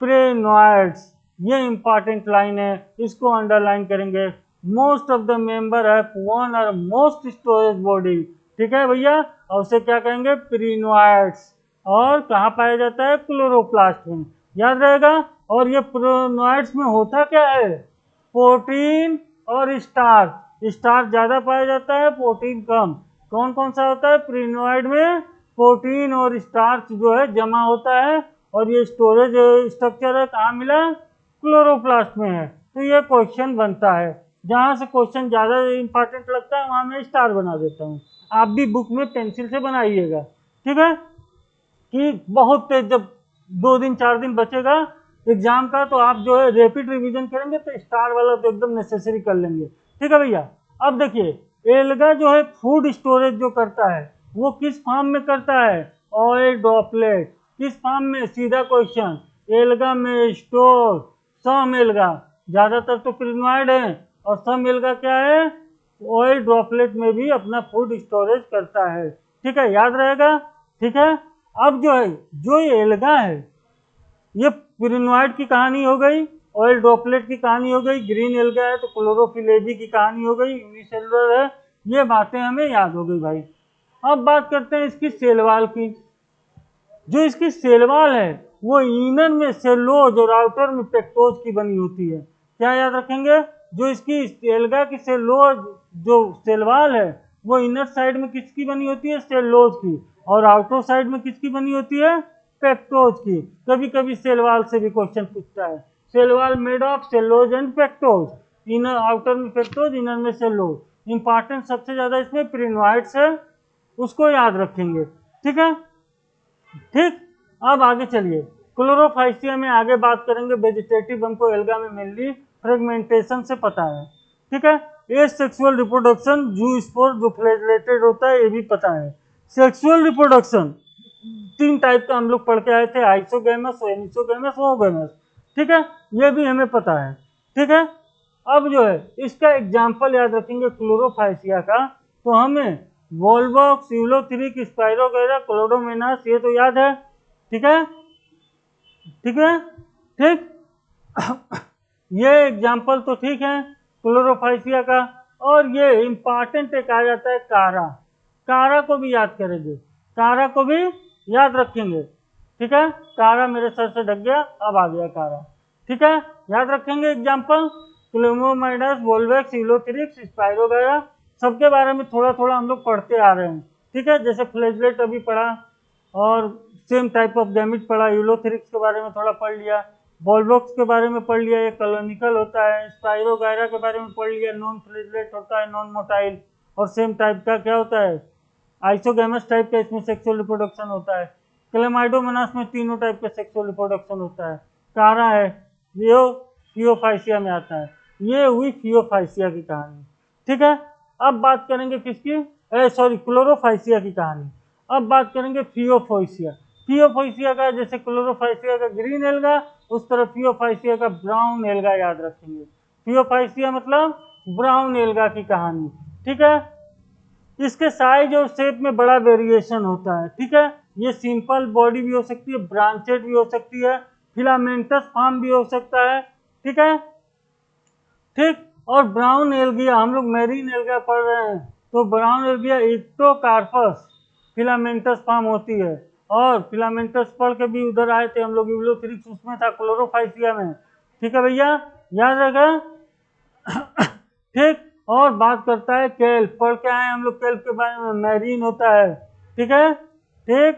प्रेनोइड्स। ये इंपॉर्टेंट लाइन है, इसको अंडरलाइन करेंगे। मोस्ट ऑफ द मेंबर है वन और मोस्ट स्टोरेज बॉडी। ठीक है भैया, और उसे क्या कहेंगे? प्रेनोइड्स। और कहाँ पाया जाता है? क्लोरोप्लास्ट में, याद रहेगा। और ये प्रेनोइड्स में होता क्या है? प्रोटीन और स्टार्च। स्टार्च ज्यादा पाया जाता है, प्रोटीन कम। कौन कौन सा होता है प्रेनोइड में? प्रोटीन और स्टार्च जो है जमा होता है। और ये स्टोरेज स्ट्रक्चर है, कहाँ मिला? क्लोरोप्लास्ट में है। तो ये क्वेश्चन बनता है, जहां से क्वेश्चन ज्यादा इंपॉर्टेंट लगता है वहां मैं स्टार बना देता हूँ। आप भी बुक में पेंसिल से बनाइएगा। ठीक है, कि बहुत तेज, जब 2 दिन 4 दिन बचेगा एग्जाम का, तो आप जो है रैपिड रिवीजन करेंगे तो स्टार वाला तो एकदम नेसेसरी कर लेंगे। ठीक है भैया। अब देखिए एल्गा जो है फूड स्टोरेज जो करता है वो किस फॉर्म में करता है? Oil droplet. किस फॉर्म में? सीधा क्वेश्चन। एल्गा में स्टोर, सम एल्गा, ज्यादातर तो क्रिनोइड है, और सम एल्गा क्या है? ऑयल ड्रॉपलेट में भी अपना फूड स्टोरेज करता है। ठीक है, याद रहेगा। ठीक है। अब जो है, जो ये एल्गा है, ये पिरिनोइड की कहानी हो गई, ऑयल ड्रॉपलेट की कहानी हो गई, ग्रीन एल्गा है तो क्लोरोफिल एबी की कहानी हो गई, यूनिसेलुलर है। ये बातें हमें याद हो गई भाई। अब बात करते हैं इसकी सेलवाल की। जो इसकी सेलवाल है वो इनर में सेलोज और आउटर में पेक्टोज की बनी होती है। क्या याद रखेंगे? जो इसकी एल्गा की सेलोज, जो सेलवाल है, वो इनर साइड में किसकी बनी होती है? सेलोज की। और आउटर साइड में किसकी बनी होती है? पेक्टोज की। कभी कभी सेलवाल से भी क्वेश्चन पूछता है। Cell wall made of सेलोज and pectose, inner outer में पेक्टोज, इनर में सेलोज। इंपॉर्टेंट सबसे ज्यादा इसमें प्रिनोइड्स है, उसको याद रखेंगे। ठीक है, ठीक। अब आगे चलिए, क्लोरोफाइसिया में आगे बात करेंगे। वेजिटेटिव हमको एल्गा में मेनली फ्रेगमेंटेशन से पता है। ठीक है। ए सेक्सुअल रिप्रोडक्शन, जू स्पोर जो फ्लैगेलेटेड होता है, ये भी पता है। सेक्सुअल रिप्रोडक्शन 3 टाइप का हम लोग पढ़ के आए थे, आइसोगैमस, एनिसोगैमस, ओगैमस। ठीक है, ये भी हमें पता है। ठीक है। अब जो है इसका एग्जाम्पल याद रखेंगे क्लोरोफाइसिया का, तो हमें वोल्वॉक्स, यूलोथ्रिक, स्पाइरोगैरा, क्लोडोमेनास, ये तो याद है। ठीक है, ठीक है, ठीक। ये एग्जाम्पल तो ठीक है क्लोरोफाइसिया का। और ये इंपॉर्टेंट एक आ जाता है कारा। कारा को भी याद करेंगे, कारा को भी याद रखेंगे। ठीक है, कारा मेरे सर से ढक गया, अब आ गया कारा। ठीक है, याद रखेंगे एग्जाम्पल क्लोमोमाइडस, वोल्वेक्स, यूलोथ्रिक्स, स्पाइरोगैरा, सबके बारे में थोड़ा थोड़ा हम लोग पढ़ते आ रहे हैं। ठीक है, जैसे फ्लैगेलेट अभी पढ़ा, और सेम टाइप ऑफ गैमिट पढ़ा, यूलोथ्रिक्स के बारे में थोड़ा पढ़ लिया, वोल्वॉक्स के बारे में पढ़ लिया, ये कॉलोनिकल होता है, स्पाइरोगैरा के बारे में पढ़ लिया, नॉन फ्लैगेलेट होता है, नॉन मोटाइल, और सेम टाइप का क्या होता है? आइसोगैमस टाइप का, इसमें सेक्सुअल रिप्रोडक्शन होता है। क्लेमाइडोमोनास में तीनों टाइप का सेक्सुअल रिप्रोडक्शन होता है। कारा है, ये फियोफाइसिया में आता है। ये हुई फियोफाइसिया की कहानी। ठीक है। अब बात करेंगे किसकी? सॉरी, क्लोरोफाइसिया की कहानी। अब बात करेंगे फियोफाइसिया। फियोफाइसिया का, जैसे क्लोरोफाइसिया का ग्रीन एल्गा, उस तरह फियोफाइसिया का ब्राउन एल्गा याद रखेंगे। फियोफाइसिया मतलब ब्राउन एल्गा की कहानी। ठीक है। इसके साइज और शेप में बड़ा वेरिएशन होता है। ठीक है, ये सिंपल बॉडी भी हो सकती है, ब्रांचेड भी हो सकती है, फिलामेंटस फॉर्म भी हो सकता है। ठीक है, ठीक। और ब्राउन एल्गिया, हम लोग मैरीन एल्गा पढ़ रहे हैं, तो ब्राउन एल्गिया एक्टोकार्पस फिलामेंटस फॉर्म होती है। और फिलामेंटस पढ़ के भी उधर आए थे हम लोग, यूलोथ्रिक्स उसमें था, क्लोरोफाइसिया में। ठीक है भैया, याद रहेगा। ठीक। और बात करता है केल्प, पढ़ के आए हम लोग केल्प के बारे में, मैरीन होता है। ठीक है, ठीक।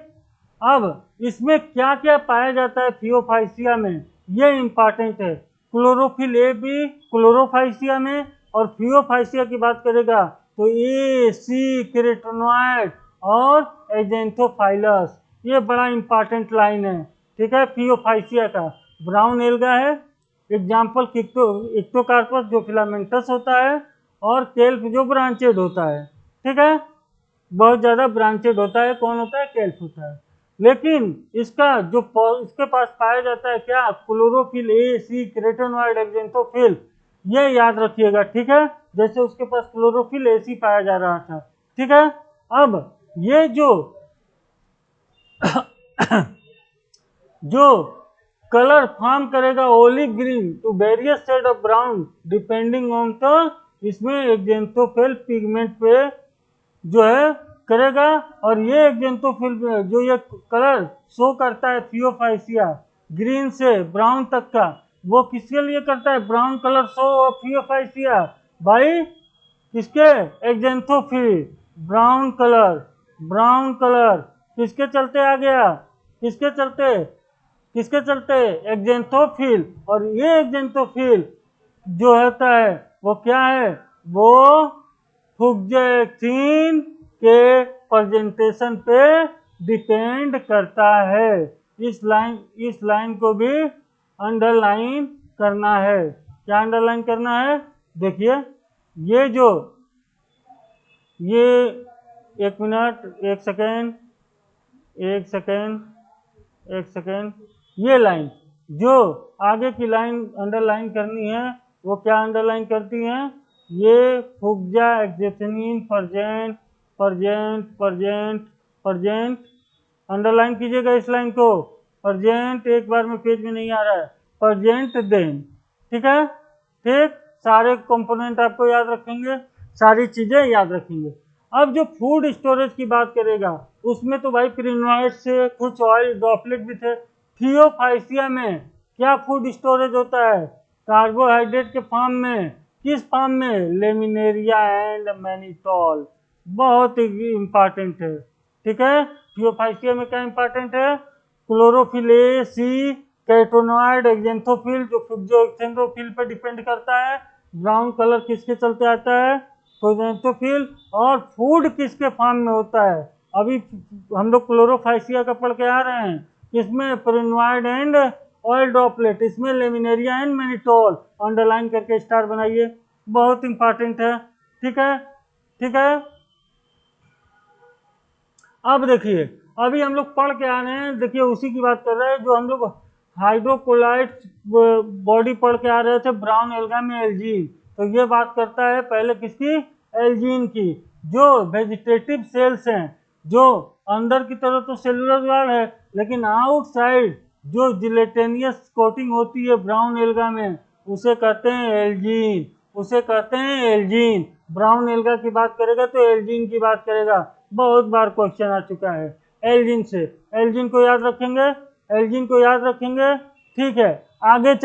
अब इसमें क्या क्या पाया जाता है फियोफाइसिया में, ये इंपॉर्टेंट है। क्लोरोफिल ए भी क्लोरोफाइसिया में, और फियोफाइसिया की बात करेगा तो ए सी केराटिनॉइड और एजेंथोफाइलस, ये बड़ा इंपॉर्टेंट लाइन है, ठीक है। फियोफाइसिया का ब्राउन एल्गा है, एग्जाम्पल इक्टोकार्पस जो फिलामेंटस होता है, और केल्प जो ब्रांचेड होता है, ठीक है, बहुत ज़्यादा ब्रांचेड होता है। कौन होता है? केल्प होता है। लेकिन इसका जो इसके पास पाया जाता है क्या? क्लोरोफिल ए सी केराटिनॉइड एक्जेंथोफिल, ये याद रखिएगा, ठीक है, जैसे उसके पास क्लोरोफिल ए सी पाया जा रहा था, ठीक है। अब ये जो जो कलर फॉर्म करेगा olive green to various shade of brown depending on the, इसमें एक्जेंथोफिल पिगमेंट पे जो है करेगा। और ये एक्जेंथोफिल जो ये कलर शो करता है फियोफाइसिया ग्रीन से ब्राउन तक का, वो किसके लिए करता है? Brown colour show of Phaeophyceae by किसके? एक्जेंथोफिल। ब्राउन कलर किसके चलते आ गया? किसके चलते? एक्जेंथोफिल। और ये एक्जेंथोफिल जो होता है वो क्या है? वो फुक्जेक्टिन के प्रेजेंटेशन पे डिपेंड करता है। इस लाइन को भी अंडरलाइन करना है। क्या अंडरलाइन करना है? देखिए ये एक मिनट, एक सेकेंड, ये लाइन जो आगे की लाइन अंडरलाइन करनी है वो क्या अंडरलाइन करती है? ये फुक्जा एक्जेक्टिन परजेंट अंडरलाइन कीजिएगा इस लाइन को। परजेंट एक बार में पेज में नहीं आ रहा है, परजेंट देन, ठीक है, ठीक। सारे कंपोनेंट आपको याद रखेंगे, सारी चीजें याद रखेंगे। अब जो फूड स्टोरेज की बात करेगा उसमें तो भाई क्रिनोइड से कुछ ऑयल ड्रॉपलेट भी थे। थियोफाइसिया में क्या फूड स्टोरेज होता है? कार्बोहाइड्रेट के फॉर्म में। किस फॉर्म में? Laminaria and mannitol. बहुत इंपॉर्टेंट है, ठीक है। थियोफाइसिया में क्या इंपॉर्टेंट है? क्लोरोफिल ए सी केराटिनॉइड एक्जेंथोफिल जो एक्जेंथोफिल पर डिपेंड करता है। ब्राउन कलर किसके चलते आता है? एक्जेंथोफिल। और फूड किसके फॉर्म में होता है? अभी हम लोग क्लोरोफाइसिया का पढ़ के आ रहे हैं, किसमें? क्रिनोइड एंड ऑयल ड्रॉपलेट, इसमें लेमिनेरिया एंड मैनिटोल। अंडरलाइन करके स्टार बनाइए, बहुत इंपॉर्टेंट है, ठीक है, ठीक है। अब देखिए, अभी हम लोग पढ़ के आ रहे हैं, देखिए उसी की बात कर रहे हैं जो हम लोग हाइड्रोकोलाइट बॉडी पढ़ के आ रहे थे ब्राउन एल्गा में एल्जीन। तो ये बात करता है पहले किसकी? एल्जीन की। जो वेजिटेटिव सेल्स हैं, जो अंदर की तरफ तो सेलुलर वॉल है लेकिन आउटसाइड जो जिलेटेनियस कोटिंग होती है ब्राउन एल्गा में, उसे कहते हैं एल्जीन। ब्राउन एल्गा की बात करेगा तो एल्जीन की बात करेगा। बहुत बार क्वेश्चन आ चुका है एल्जीन से। एल्जीन को याद रखेंगे, ठीक है। आगे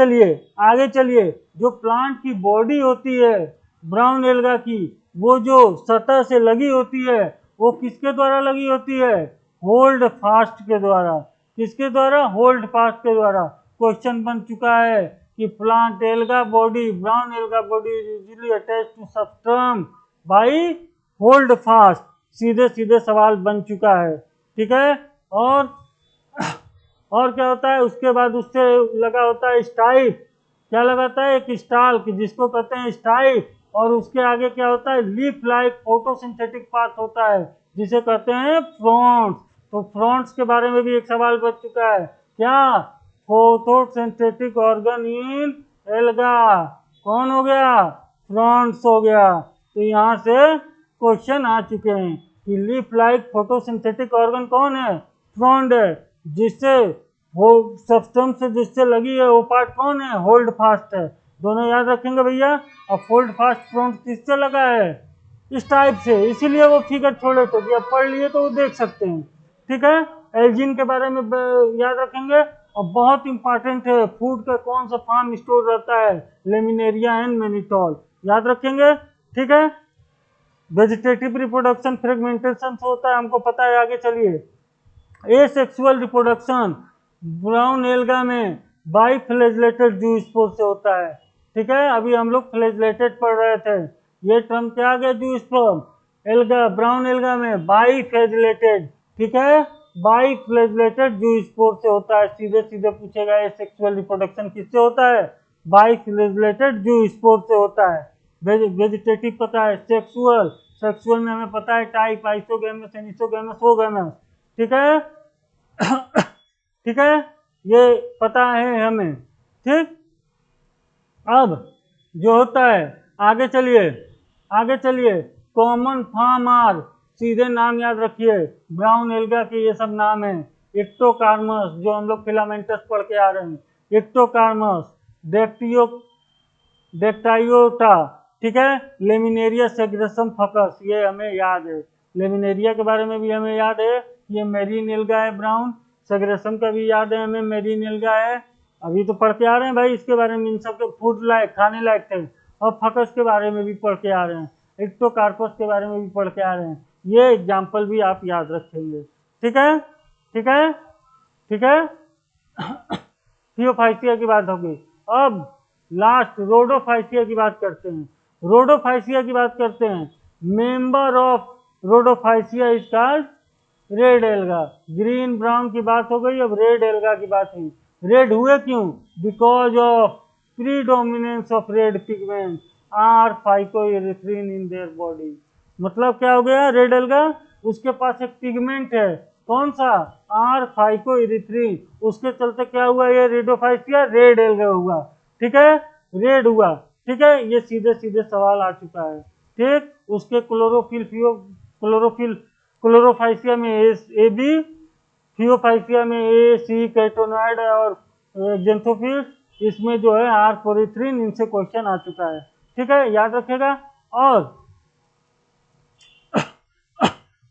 चलिए, जो प्लांट की बॉडी होती है ब्राउन एल्गा की, वो जो सतह से लगी होती है वो किसके द्वारा लगी होती है? होल्ड फास्ट के द्वारा। किसके द्वारा? होल्ड फास्ट के द्वारा। क्वेश्चन बन चुका है कि plant alga body, brown alga body is usually attached to substratum by holdfast. सीधे सवाल बन चुका है, ठीक है। और क्या होता है? उसके बाद उससे लगा होता है स्टाइप। क्या लगाता है? एक स्टाल्क, जिसको कहते हैं स्टाइप। और उसके आगे क्या होता है? लीफ लाइक फोटोसिंथेटिक पार्ट होता है जिसे कहते हैं फ्रॉन्ट्स। तो फ्रॉन्ट्स के बारे में भी एक सवाल बच चुका है। क्या? Photosynthetic organ in alga. कौन हो गया? फ्रॉन्ट्स हो गया। तो यहाँ से क्वेश्चन आ चुके हैं कि लीफ लाइक फोटोसिंथेटिक ऑर्गन कौन है? फ्रॉन्ट है। जिससे वो सब्सटेंस से जिससे लगी है वो पार्ट कौन है? होल्ड फास्ट है। दोनों याद रखेंगे भैया। अब होल्ड फास्ट फ्रॉन्ट किससे लगा है? इस टाइप से, इसीलिए वो फिगर छोड़े थे कि अब पढ़ लिए तो वो देख सकते हैं, ठीक है। एल्जीन के बारे में याद रखेंगे। और बहुत इंपॉर्टेंट है, फूड का कौन सा फॉर्म स्टोर रहता है? Laminaria and mannitol. याद रखेंगे, ठीक है। वेजिटेटिव रिप्रोडक्शन फ्रेगमेंटेशन से होता है, हमको पता है। आगे चलिए। एसेक्सुअल रिप्रोडक्शन ब्राउन एल्गा में बाई फ्लैजेलेटेड जूस्पोर से होता है, ठीक है। अभी हम लोग फ्लैजेलेटेड पढ़ रहे थे, ये टर्म क्या आ गया, जूस्पर्म। एल्गा, ब्राउन एल्गा में बाइफ्लैजेलेटेड, ठीक है, बाइफ्लैजेलेटेड जूस्पोर से होता है। सीधे सीधे पूछेगा ये सेक्सुअल रिप्रोडक्शन किससे होता है, बाइफ्लैजेलेटेड जूस्पोर से होता है। वेजिटेटिव पता है, सेक्सुअल, सेक्सुअल में हमें पता है टाइप, आइसोगैमस, एनिसोगैमस, ओगैमस, ठीक है। ठीक है, ये पता है हमें, ठीक। अब जो होता है, आगे चलिए, आगे चलिए, कॉमन फॉर्म आर, सीधे नाम याद रखिए, ब्राउन एल्गा के ये सब नाम है। एक्टोकार्मस, जो हम लोग फिलामेंटस पढ़ के आ रहे हैं, एक्टोकार्मस, डेक्टियो, डेक्टाइयोटा, ठीक है, लेमिनेरिया सेग्रेसम फकस, ये हमें याद है। लेमिनेरिया के बारे में भी हमें याद है, ये मेरीन एल्गा है ब्राउन, सेग्रेसम का भी याद है हमें, मेरीन एल्गा है। अभी तो पढ़ के आ रहे हैं भाई इसके बारे में, इन सब के फूड लायक, खाने लायक थे। और फकस के बारे में भी पढ़ के आ रहे हैं, एक्टोकार्पस के बारे में भी पढ़ के आ रहे हैं। ये एग्जाम्पल भी आप याद रखेंगे, ठीक है, ठीक है, ठीक है। थियोफाइसिया की बात होगी। अब लास्ट रोडोफाइसिया की बात करते हैं, रोडोफाइसिया की बात करते हैं। Member of Rhodophyceae is called red alga. Green brown की बात हो गई, अब रेड एल्गा की बात हुई। रेड हुए क्यों, because of predominance of red pigment or phycoerythrin in their body. मतलब क्या हो गया, रेड एल्गा, उसके पास एक पिगमेंट है, कौन सा, आर फाइकोइरिथ्रिन, उसके चलते क्या हुआ, ये रेडोफाइसिया रेड एल्गा हुआ, ठीक है, रेड हुआ, ठीक है। ये सीधे सीधे सवाल आ चुका है, ठीक। उसके क्लोरोफिल, क्लोरोफिल, क्लोरोफाइसिया में ए बी, थियोफाइसिया में ए सी कैटोनॉइड और जेंथोफिल्स, इसमें जो है आर पोरिथ्रिन, इनसे क्वेश्चन आ चुका है, ठीक है, याद रखेगा।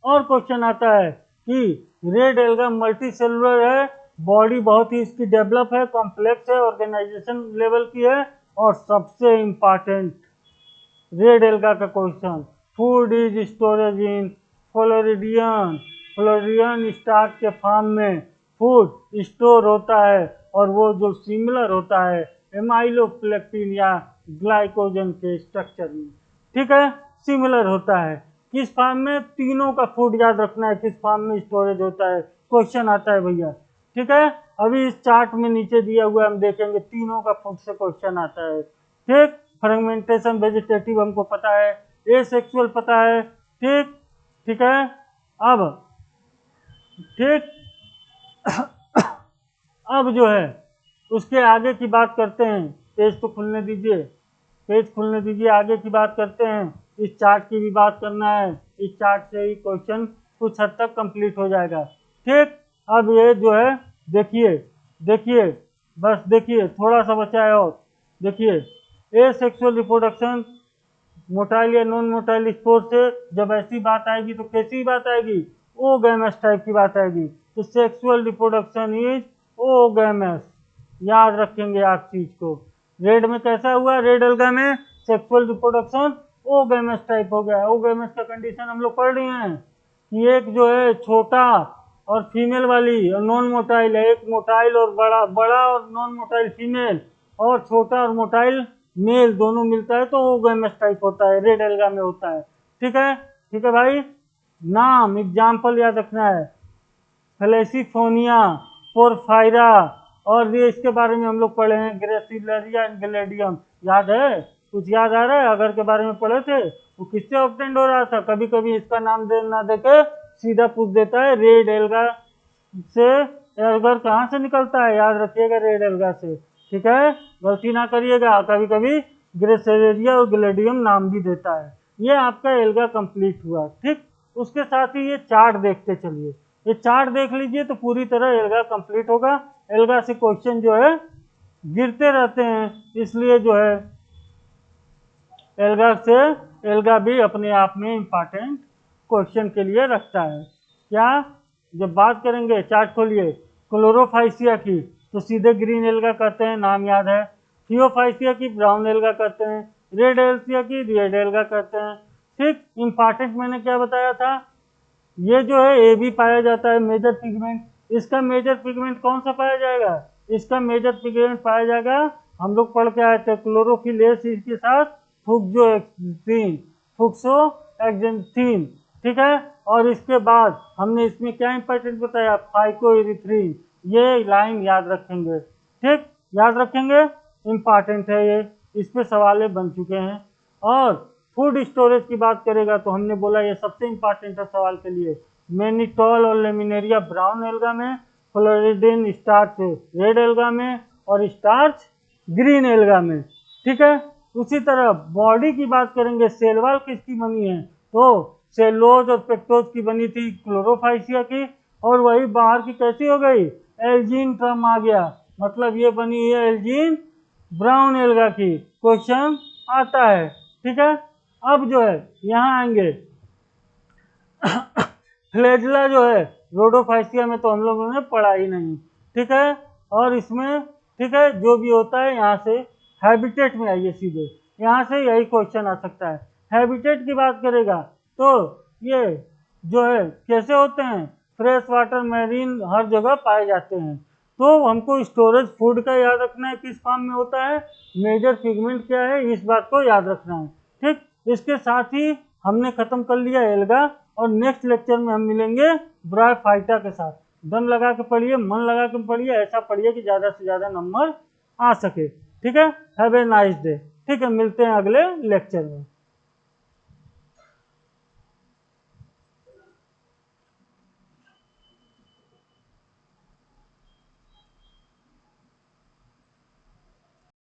और क्वेश्चन आता है कि रेड एल्गा मल्टी सेलुलर है, बॉडी बहुत ही इसकी डेवलप है, कॉम्प्लेक्स है, ऑर्गेनाइजेशन लेवल की है, और सबसे इंपॉर्टेंट रेड एल्गा का question, food is storage in floridean, floridean starch के फॉर्म में फूड स्टोर होता है, और वो जो सिमिलर होता है एमाइलोप्लेक्टिन या ग्लाइकोजन के स्ट्रक्चर में, ठीक है, सिमिलर होता है। किस फॉर्म में, तीनों का फूड याद रखना है, किस फॉर्म में स्टोरेज होता है, क्वेश्चन आता है भैया, ठीक है। अभी इस चार्ट में नीचे दिया हुआ हम देखेंगे, तीनों का फूड से क्वेश्चन आता है, ठीक। फ्रेगमेंटेशन वेजिटेटिव हमको पता है, एसेक्सुअल पता है, ठीक, ठीक है। अब ठीक, अब जो है उसके आगे की बात करते हैं, पेज तो खुलने दीजिए, पेज खुलने दीजिए, आगे की बात करते हैं। इस चार्ट की भी बात करना है, इस चार्ट से ही क्वेश्चन कुछ हद तक कंप्लीट हो जाएगा, ठीक। अब ये जो है, देखिए, देखिए, बस देखिए, थोड़ा सा बचा है और देखिए, एसेक्सुअल रिप्रोडक्शन मोटाइल या नॉन मोटाइल स्पोर से जब ऐसी बात आएगी तो कैसी बात आएगी, ओगैमस टाइप की बात आएगी। तो सेक्सुअल रिप्रोडक्शन इज ओगैमस, याद रखेंगे आप चीज को। रेड में कैसा हुआ, रेड एल्गा में सेक्सुअल रिप्रोडक्शन ओगैमस टाइप हो गया। ओगैमस का कंडीशन हम लोग पढ़ रहे हैं कि एक जो है छोटा और फीमेल वाली, और नॉन मोटाइल है, एक मोटाइल और बड़ा, बड़ा और नॉन मोटाइल फीमेल, और छोटा और मोटाइल मेल, दोनों मिलता है तो ओगैमस टाइप होता है, रेड एल्गा में होता है, ठीक है, ठीक है भाई। नाम, एग्जाम्पल याद रखना है, थैलेसीफोनिया, पोरफायरा, और ये इसके बारे में हम लोग पढ़े हैं, ग्रेसिलरिया एंड ग्लेडियम, याद है, कुछ याद आ रहा है, अगर के बारे में पढ़े थे, वो किससे ऑब्टेंड हो रहा था, कभी कभी इसका नाम दे ना देके सीधा पूछ देता है रेड एल्गा से, एल्गर कहाँ से निकलता है, याद रखिएगा, रेड एल्गा से, ठीक है, गलती ना करिएगा, कभी कभी ग्रेसेलेरिया और ग्लेडियम नाम भी देता है। ये आपका एल्गा कंप्लीट हुआ, ठीक। उसके साथ ही ये चार्ट देखते चलिए, ये चार्ट देख लीजिए तो पूरी तरह एल्गा कंप्लीट होगा। एल्गा से क्वेश्चन जो है गिरते रहते हैं, इसलिए जो है एल्गा से, एल्गा भी अपने आप में इंपॉर्टेंट क्वेश्चन के लिए रखता है। क्या, जब बात करेंगे, चार्ट खोलिए, क्लोरोफाइसिया की तो सीधे ग्रीन एल्गा करते हैं, नाम याद है। थियोफाइसिया की ब्राउन एल्गा करते हैं, रेड एल्सिया की रेड एल्गा करते हैं, ठीक। इंपॉर्टेंट मैंने क्या बताया था, ये जो है ए भी पाया जाता है मेजर पिगमेंट, इसका मेजर पिगमेंट कौन सा पाया जाएगा, इसका मेजर पिगमेंट पाया जाएगा, हम लोग पढ़ के आए थे क्लोरोफिल ए के साथ फुक्सोएक्सिन, फुक्सोएक्सिन, ठीक है। और इसके बाद हमने इसमें क्या इंपॉर्टेंट बताया, फाइकोइरिथ्रिन, ये लाइन याद रखेंगे, ठीक, याद रखेंगे, इंपॉर्टेंट है ये, इस पे सवाल बन चुके हैं। और फूड स्टोरेज की बात करेगा तो हमने बोला ये सबसे इंपॉर्टेंट है सवाल के लिए, मैनिटोल और लेमिनेरिया ब्राउन एल्गा में, फ्लोरिडीन स्टार्च रेड एल्गा में, और स्टार्च ग्रीन एल्गा में, ठीक है। उसी तरह बॉडी की बात करेंगे, सेल वॉल किसकी बनी है, तो सेलोज और पेक्टोज की बनी थी क्लोरोफाइसिया की, और वही बाहर की कैसी हो गई, एल्जीन टर्म आ गया, मतलब ये बनी है एल्जीन ब्राउन एल्गा की, क्वेश्चन आता है, ठीक है। अब जो है यहाँ आएंगे फ्लैजिला जो है रोडोफाइसिया में तो हम लोगों ने पढ़ा ही नहीं, ठीक है। और इसमें, ठीक है, जो भी होता है यहाँ से हैबिटेट में आइए सीधे, यहाँ से यही क्वेश्चन आ सकता है। हैबिटेट की बात करेगा तो ये जो है कैसे होते हैं, फ्रेश वाटर मैरीन हर जगह पाए जाते हैं, तो हमको स्टोरेज फूड का याद रखना है, किस फॉर्म में होता है, मेजर पिगमेंट क्या है, इस बात को याद रखना है, ठीक। इसके साथ ही हमने खत्म कर लिया एल्गा, और नेक्स्ट लेक्चर में हम मिलेंगे ब्रायोफाइटा के साथ। दम लगा के पढ़िए, मन लगा के पढ़िए, ऐसा पढ़िए कि ज़्यादा से ज़्यादा नंबर आ सके, ठीक है। हैव ए नाइस डे, ठीक है, मिलते हैं अगले लेक्चर में।